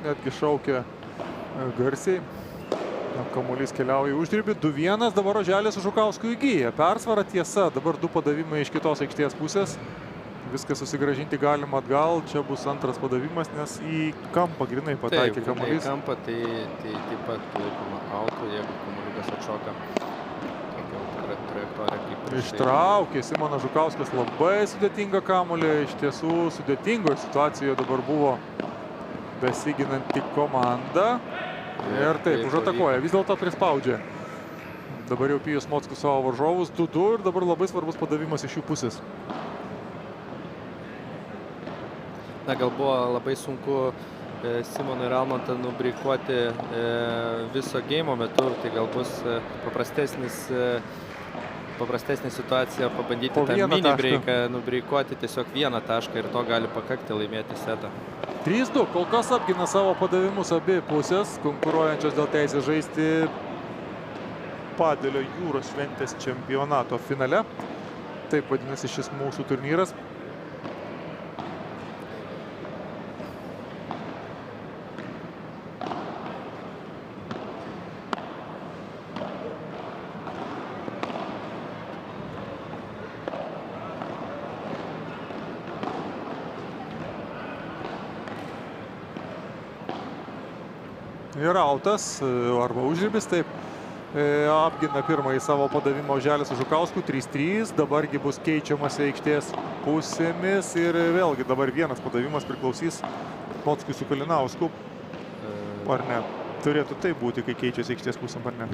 Netgi šaukia garsiai. Kamuolys keliauja į užribį. 2-1. Dabar Oželis su Žukausku įgyja persvarą. Tiesa, dabar 2 padavimai iš kitos aikštės pusės. Viską susigrąžinti galima atgal. Čia bus antras padavimas, nes į kampą grinai pataikė kamuolys. Į kampą tai taip pat laikoma auto, jeigu kamuoliukas atšoka tokią trajektoriją kaip prieš. Ištraukė Simonas Žukauskas labai sudėtingą kamuolį. Iš tiesų sudėtingoje situacijoje dabar buvo besiginanti komanda. Ir taip, užatakuoja. Vis dėlto prispaudžia. Dabar jau Pijus Mockus savo varžovus. 2-2 ir dabar labai svarbus padavimas iš jų pusės. Na, gal buvo labai sunku Simoną ir Almantą nubreikuoti viso geimo metu. Tai gal bus paprastesnė situacija pabandyti tą mini breiką nubreikuoti tiesiog vieną tašką ir to gali pakakti laimėti setą. 3-2. Kol kas apgina savo padavimus abi pusės, konkuruojančios dėl teisės žaisti Padelio jūros šventės čempionato finale. Taip vadinasi šis mūsų turnyras. Ir autas, arba užribis, taip, apgina pirmąjį savo padavimą Oželis su Žukausku. 3-3, dabargi bus keičiamas aikštės pusėmis ir vėlgi dabar vienas padavimas priklausys Mockui su Kalinausku. Ar ne? Turėtų tai būti, kai keičiasi aikštės pusėm, ar ne?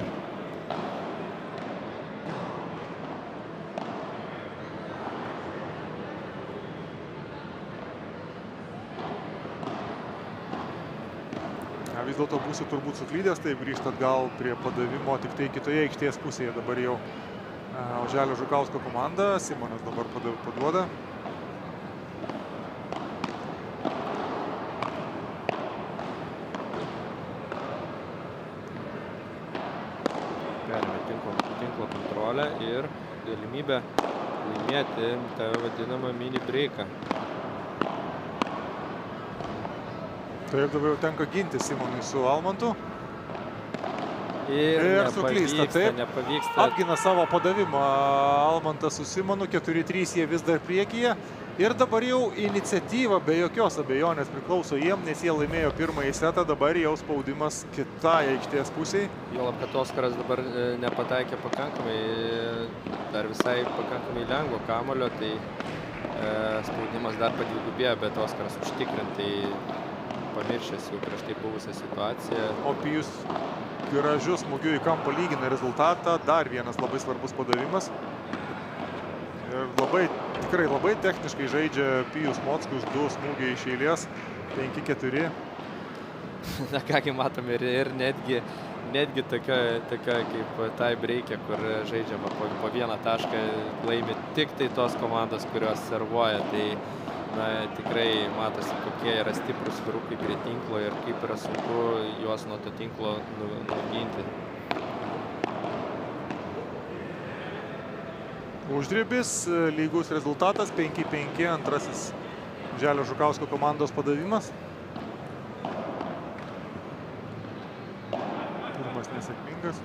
vis dėlto būsiu turbūt suklydęs, tai grįžt atgal prie padavimo tik tai kitoje aikštės pusėje. Dabar jau Oželio Žukausko komanda. Simonas dabar paduoda. Perėmė tinklo kontrolę ir galimybę laimėti tą vadinamą mini breiką. Taip, dabar jau tenka ginti Simonui su Almantu. Ir suklysta, taip. Nepavyksta. Apgina savo padavimą Almantas su Simonu. 4-3 jie vis dar priekyje. Ir dabar jau iniciatyva be jokios abejonės priklauso jiem, nes jie laimėjo pirmąjį setą. Dabar jau spaudimas kitai aikštės pusiai. Juolab, kad Oskaras dabar nepataikė pakankamai, dar visai pakankamai lengvo kamuolio, tai spaudimas dar padvigubėjo, bet Oskaras užtikrintai pamiršęs jau prieš tai buvusią situaciją. O Pijus gražiu smūgiu į kampą lygina rezultatą. Dar vienas labai svarbus padavimas. Ir tikrai labai techniškai žaidžia Pijus Mockus, 2 smūgiai iš eilės, 5-4. Na kągi matome ir netgi tokia kaip tie breikė, kur žaidžiama po vieną tašką, laimi tik tai tos komandos, kurios servuoja. Tai tikrai matosi, kokie yra stiprus vyrukai prie tinklo ir kaip yra sunku juos nuo to tinklo nuginti. Užribis, lygus rezultatas, 5-5, antrasis Oželio Žukausko komandos padavimas. Pirmas nesėkmingas.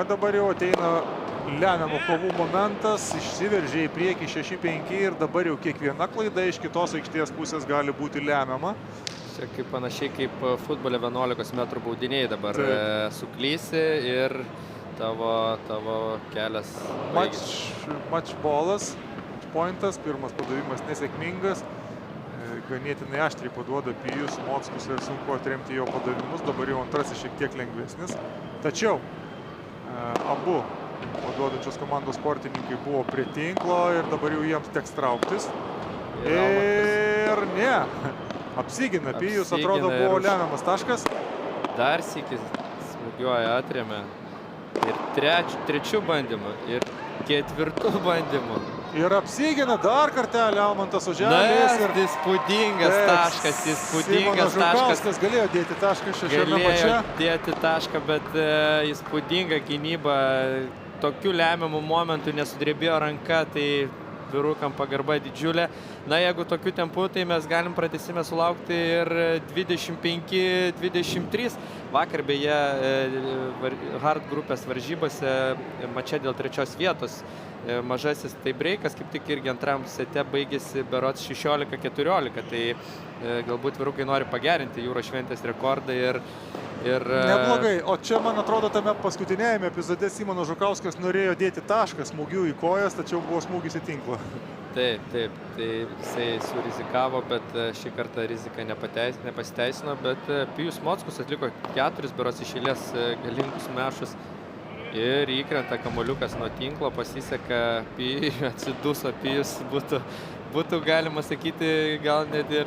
Dabar jau ateina lemiamų kovų momentas, išsiveržė į priekį 6-5 ir dabar jau kiekviena klaida iš kitos aikštės pusės gali būti lemiama. Čia panašiai kaip futbole 11 metrų baudiniai dabar suklysi ir tavo kelias match ballas, match pointas, pirmas padavimas nesėkmingas. Ganėtinai aštriai paduoda Pijus Mockus ir sunku atremti jo padavimus. Dabar jau antrasis šiek tiek lengvesnis. Tačiau abu paduodančios komandos sportininkai buvo prie tinklo ir dabar jau jiems teks trauktis. Ir ne, apsigina Pijus, atrodo buvo lemiamas taškas. Dar sykis smūgiuoja, atrėmė. Ir trečių bandymų, ir ketvirtų bandymų. Ir apsigina dar kartelį Almantas Oželis. Įspūdingas taškas, Simonas Žukauskas galėjo dėti tašką šiame mače. Galėjo dėti tašką, bet įspūdinga gynyba. Tokių lemiamų momentų nesudrebėjo ranka, tai vyrukam pagarba didžiulė. Na, jeigu tokiu tempu, tai mes galim pratęsime sulaukti ir 25-23. Vakar beje Hard grupės varžybose mače dėl 3 vietos. Mažasis tai breikas, kaip tik irgi antram sete baigėsi berods 16-14, tai galbūt vyrukai nori pagerinti Jūros šventės rekordą ir... Neblogai, o čia, man atrodo, tame paskutinėjame epizode Simonas Žukauskas norėjo dėti tašką smūgiu į kojas, tačiau buvo smūgis į tinklą. Taip, tai jisai surizikavo, bet šį kartą rizika nepasiteisino, bet Pijus Mockus atliko 4 berods iš eilės galingus mešus. Ir įkrenta kamuoliukas nuo tinklo, pasiseka Pijus, atsiduso Pijus, būtų galima sakyti, gal net ir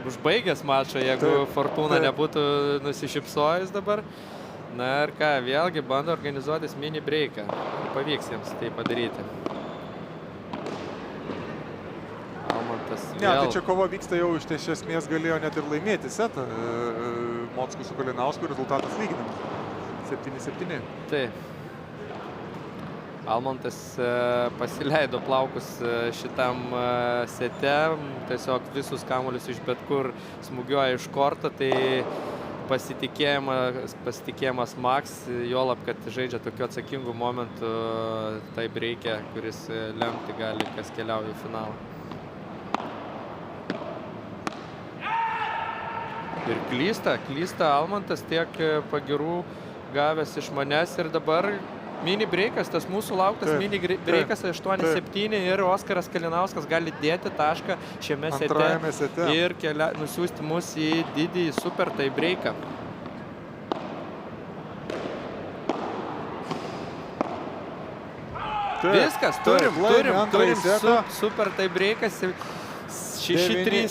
užbaigęs mačą, jeigu Fortuna nebūtų nusišypsojus dabar. Na ir ką, vėlgi bando organizuotis mini breiką. Pavyks jiems tai padaryti. Almantas vėl... Ne, tai čia kova vyksta jau iš esmės galėjo net ir laimėti setą. Mockų su Kalinausku rezultatas lyginamas. 7-7. Taip. Almantas pasileido plaukus šitam sete, tiesiog visus kamuolius iš bet kur smūgiuoja iš korto, tai pasitikėjimas maks, juolab, kad žaidžia tokiu atsakingu momentu tai breikia, kuris lemti gali, kas keliauja į finalą. Ir klysta Almantas, tiek pagirų gavęs iš manęs ir dabar mini breikas, tas mūsų lauktas mini breikas 8-7 ir Oskaras Kalinauskas gali dėti tašką šiame sete ir nusiųsti mus į didįjį super tai breiką. Viskas, turim super taibreikas, 6-3,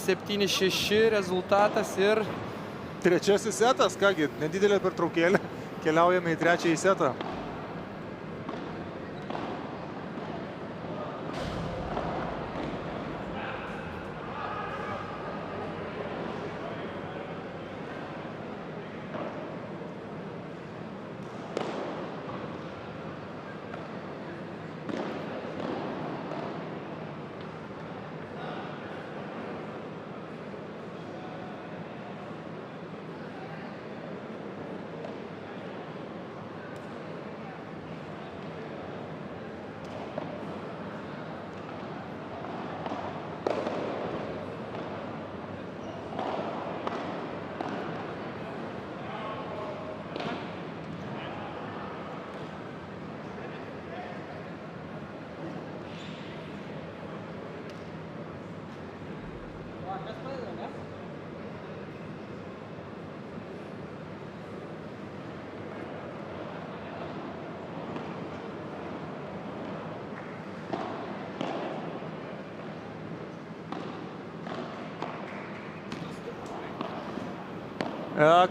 7-6 rezultatas ir... Trečiasis setas, kągi, nedidelė pertraukėlė, keliaujame į trečiąjį setą.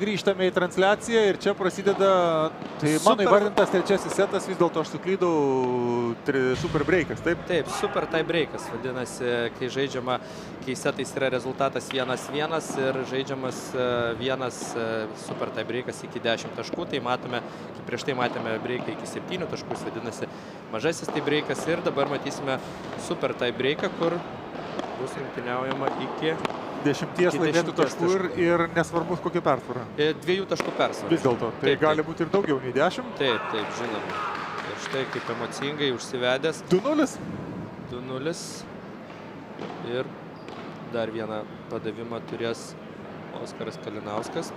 Grįžtame į transliaciją ir čia prasideda, tai mano įvardintas trečiasis setas, vis dėlto aš suklydau, super breikas, taip? Taip, super tie breikas, vadinasi, kai žaidžiama, kai setais yra rezultatas 1-1 ir žaidžiamas vienas super tie breikas iki 10 taškų, tai matome, kaip prieš tai matėme breiką iki 7 taškus, vadinasi, mažasis tie breikas ir dabar matysime super tie breiką, kur bus rungtyniaujama iki 10 laimėtų taškų ir nesvarbu kokia persvara. 2 taškų persvara. Vis dėlto, tai gali būti ir daugiau nei 10. Taip, žinoma. Ir štai kaip emocingai užsivedęs. 2-0. 2-0. Ir dar vieną padavimą turės Oskaras Kalinauskas.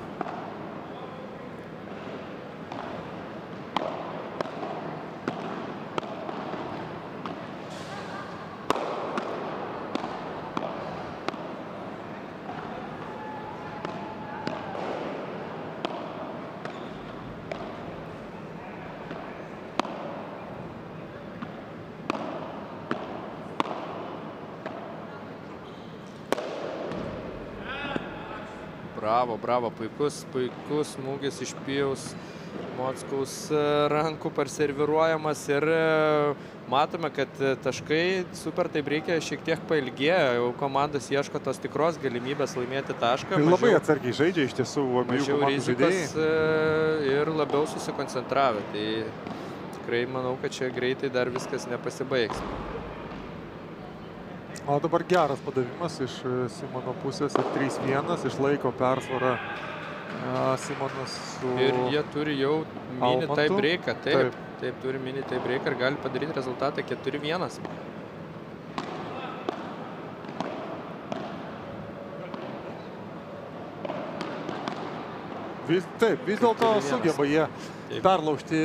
Bravo, puikus smūgis iš Pijaus Mockaus rankų perserviruojamas ir matome, kad taškai super taip reikia šiek tiek pailgėja, jau komandos ieško tos tikros galimybės laimėti tašką. Tai labai atsargiai žaidžia iš tiesų abiejų komandų žaidėjai. Ir labiau susikoncentravę, tai tikrai manau, kad čia greitai dar viskas nepasibaigs. O dabar geras padavimas iš Simono pusės ir 3-1, išlaiko persvarą Simonas su Almantu. Ir jie turi jau mini tie breiką, taip, turi mini tie breiką ir gali padaryti rezultatą 4-1. Taip, vis dėlto sugeba jie perlaužti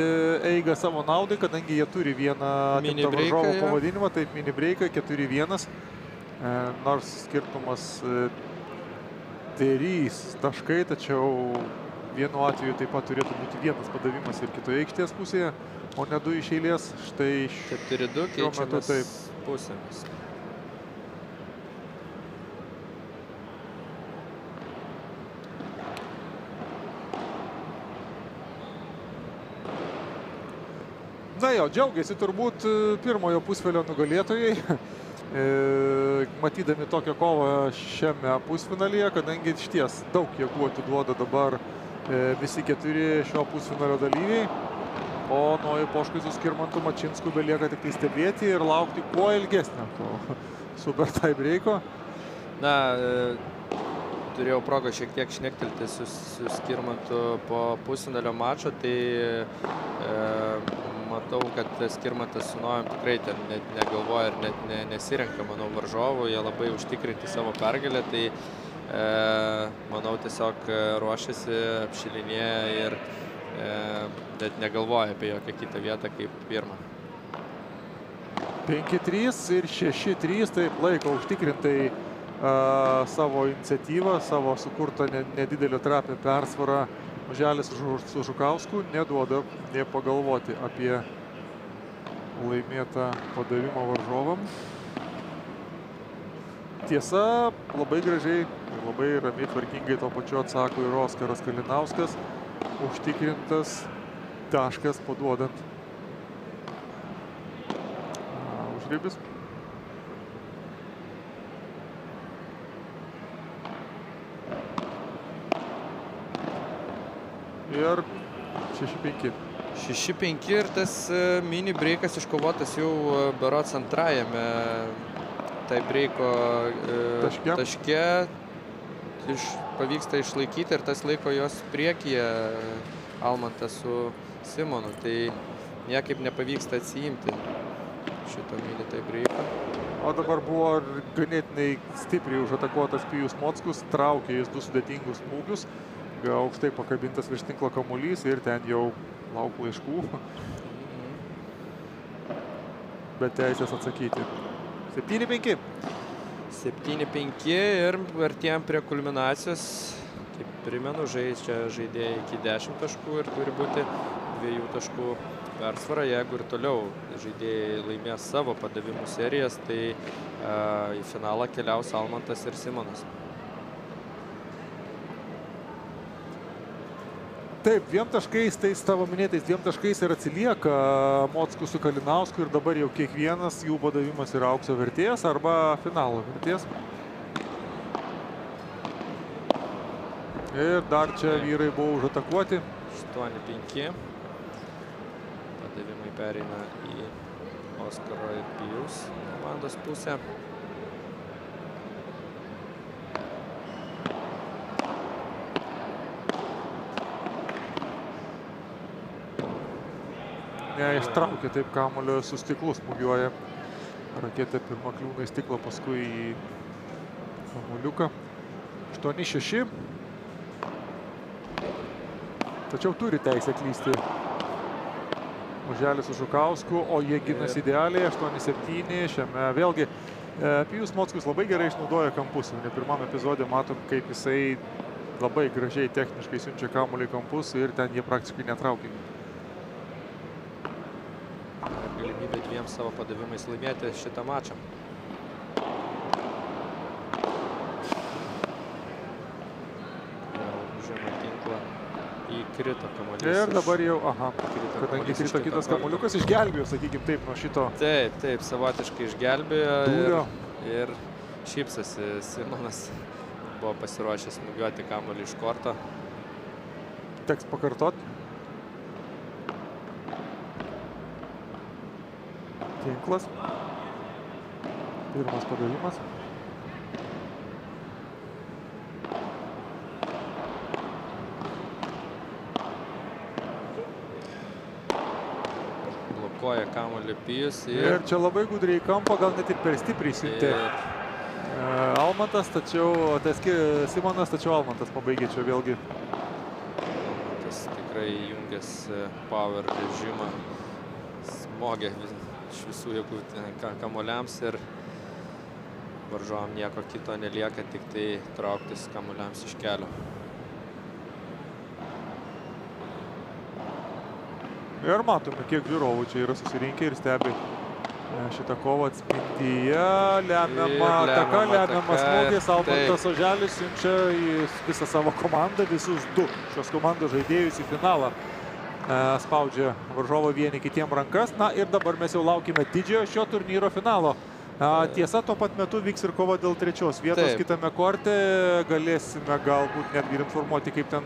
eigą savo naudai, kadangi jie turi vieną atimtą varžovo pavadinimą, taip, mini breiką 4-1, nors skirtumas 3 taškai, tačiau vienu atveju taip pat turėtų būti vienas padavimas ir kitoje aikštės pusėje, o ne 2 iš eilės. Štai 4-2 keičiamas pusėmis. Na jo, džiaugiasi turbūt pirmojo pusfinalio nugalėtojai, matydami tokią kovą šiame pusfinalyje, kadangi išties daug jėgų atiduoda dabar visi 4 šio pusfinalio dalyviai. O nuo Poškai su Skirmantu Mačinsku belieka tik tai stebėti ir laukti kuo ilgesnio to super tie breiko. Na, turėjau progą šiek tiek šnektelti su Skirmantu po pusfinalio mačo, tai matau, kad Skirmantas su Nojum tikrai ten net negalvoja ir net nesirenka, manau, varžovų, jie labai užtikrinti savo pergalę, tai manau tiesiog ruošiasi, apšilinėja ir net negalvoja apie jokią kitą vietą kaip pirmą. 5-3 ir 6-3, taip laiko užtikrintai savo iniciatyvą, savo sukurtą nedidelę trapę persvarą. Oželis su Žukausku neduoda nepagalvoti apie laimėtą padavimą varžovam. Tiesa, labai gražiai ir labai ramiai tvarkingai to pačiu atsako ir Oskaras Kalinauskas. Užtikrintas taškas paduodant užribis. Ir 6-5. 6-5 ir tas mini breikas iškovotas jau berods antrajame tai breiko taške. Pavyksta išlaikyti ir tas laiko jos priekyje Almantas su Simonu. Tai niekaip nepavyksta atsiimti šito mini tai breiko. O dabar buvo ganėtinai stipriai užatakuotas Pijus Mockus, traukė jis 2 sudėtingus smūgius. Aukštai pakabintas virš tinklo kamuolys ir ten jau lauk laiškų. Bet teisės atsakyti. 7-5. 7-5 ir artėjom prie kulminacijos. Kaip primenu, čia žaidėjai iki 10 taškų ir turi būti 2 taškų persvara. Jeigu ir toliau žaidėjai laimės savo padavimų serijas, tai į finalą keliaus Almantas ir Simonas. Taip, 2 taškais, tais tavo minėtais 2 taškais ir atsilieka Mockus su Kalinausku ir dabar jau kiekvienas jų padavimas yra aukso vertės arba finalo vertės. Ir dar čia vyrai buvo užatakuoti. 8-5. Padavimai pereina į Oskaro ir Pijaus komandos pusę. Neištraukė taip kamuolio, su stiklu smūgiuoja. Raketė pirma kliūna į stiklą, paskui į kamuoliuką. 8-6. Tačiau turi teisę klysti Oželis su Žukausku, o jie ginasi idealiai. 8-7. Šiame vėlgi Pijus Mockus labai gerai išnaudoja kampus. Ne pirmam epizode matom, kaip jisai labai gražiai techniškai siunčia kamuolį į kampus ir ten jie praktiškai netraukia. Galimybė 2 savo padavimais laimėti šitą mačą. Užima tinklą, įkrito kamuolys. Ir dabar jau, kadangi krito kitas kamuoliukas, išgelbėjo, sakykim taip, nuo šito. Taip, savotiškai išgelbėjo ir šypsosi Simonas. Buvo pasiruošęs smūgiuoti kamuolį iš korto. Teks pakartot. Tinklas. Pirmas padavimas. Blokuoja kamuolį Pijus. Ir čia labai gudriai kampą, gal net ir per stipriai siuntė Almantas, tačiau Simonas, tačiau Almantas pabaigė čia vėlgi. Almantas tikrai įjungęs power režimą, smogė iš visų jėgų kamuoliams ir varžovam nieko kito nelieka, tik tai trauktis kamuoliams iš kelio. Ir matome, kiek žiūrovų čia yra susirinkę ir stebi šitą kovą. Atspindyje lemiama ataka, lemiamas smūgis. Almantas Oželis siunčia į visą savo komandą, visus 2 šios komandos žaidėjus į finalą. Spaudžia varžovo vieni kitiem rankas. Na ir dabar mes jau laukime didžiojo šio turnyro finalo. Tiesa, tuo pat metu vyks ir kova dėl 3 vietos kitame korte. Galėsime galbūt netgi informuoti, kaip ten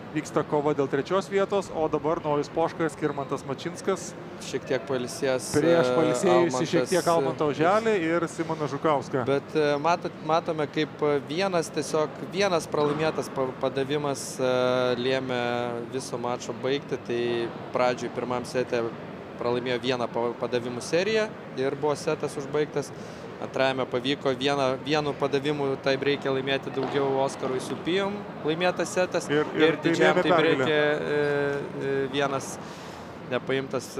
vyksta kova dėl 3 vietos. O dabar Nojus Poška ir Skirmantas Mačinskas. Šiek tiek pailsėjęs. Prieš pailsėjusi šiek tiek Almantą Oželį ir Simoną Žukauską. Bet matome, kaip vienas pralaimėtas padavimas lėmė viso mačo baigti. Tai pradžioj pirmam sete pralaimėjo 1 padavimų seriją ir buvo setas užbaigtas. Antrajame pavyko vienu padavimu tai reikia laimėti daugiau Oskarui su Pijum laimėtas setas. Ir didžiam tai reikia vienas nepaimtas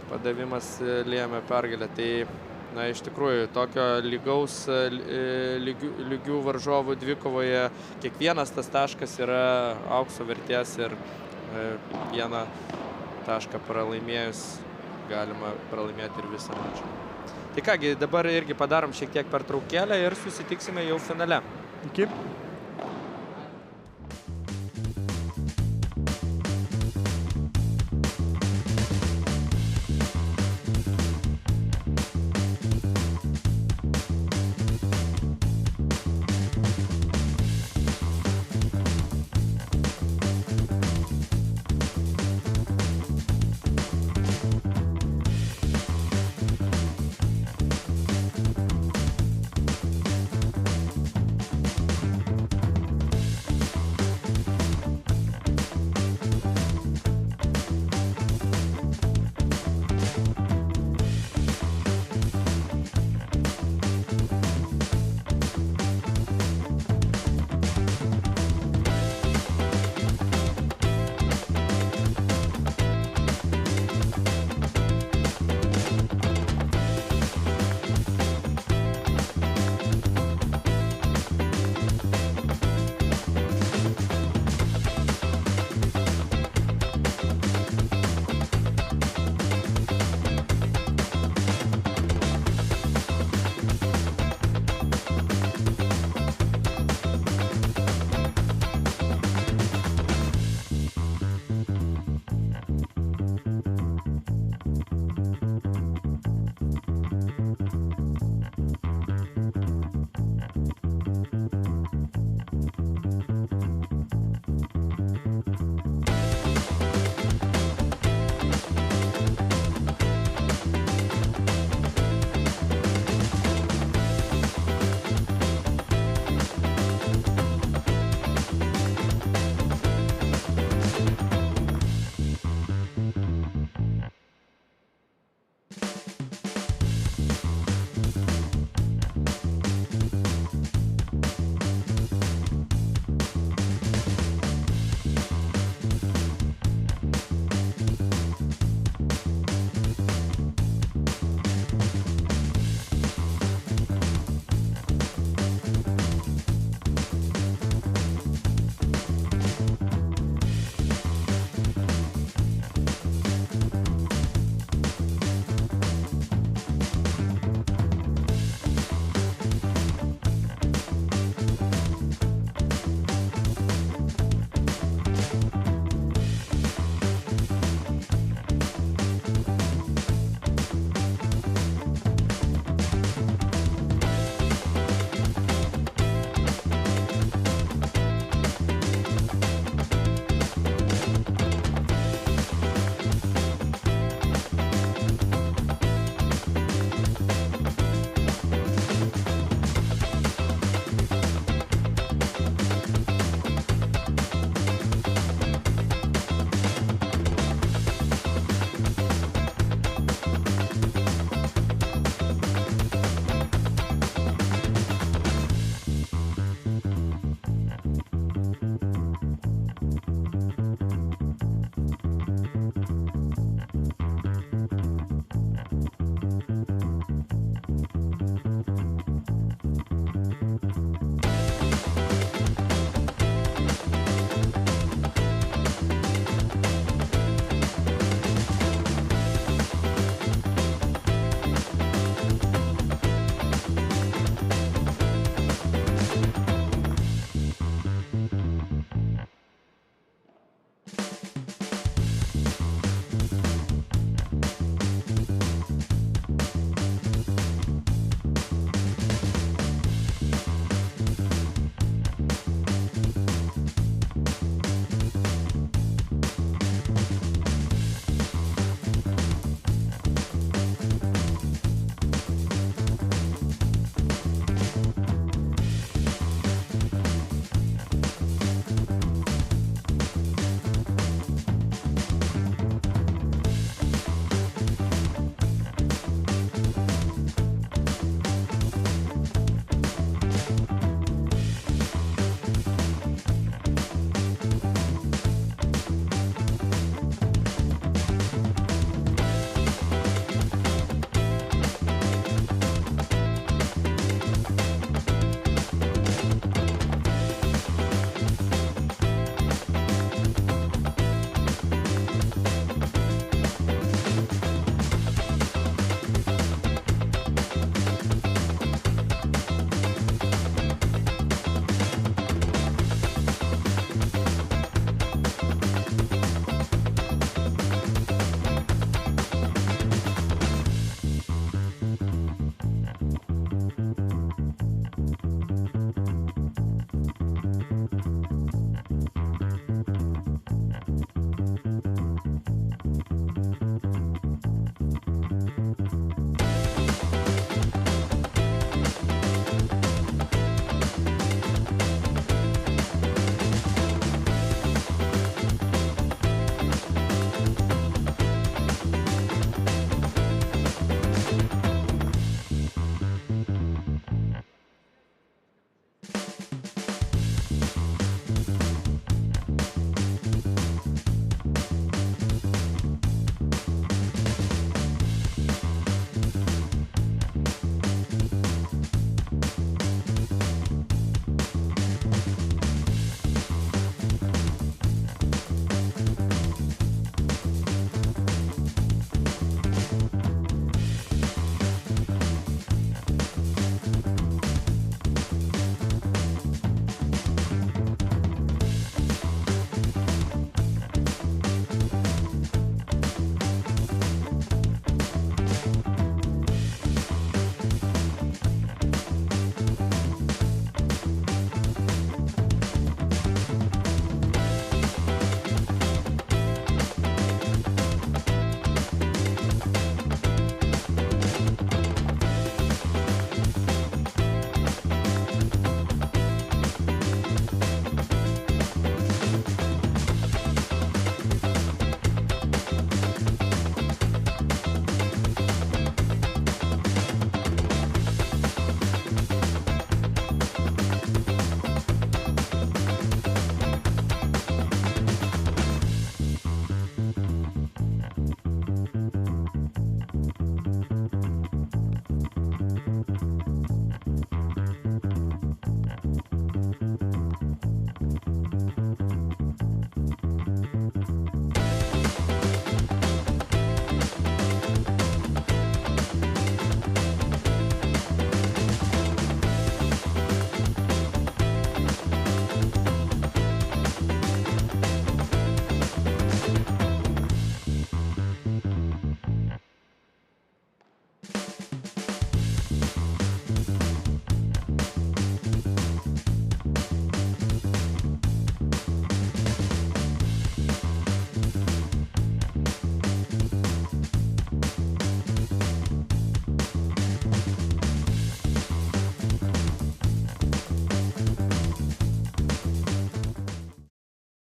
padavimas lėmė pergalę. Tai, na, iš tikrųjų, tokio lygių varžovų dvikovoje kiekvienas tas taškas yra aukso vertės ir 1 tašką pralaimėjus galima pralaimėti ir visą mačą. Tai kągi, dabar irgi padarom šiek tiek pertraukėlę ir susitiksime jau finale. Iki.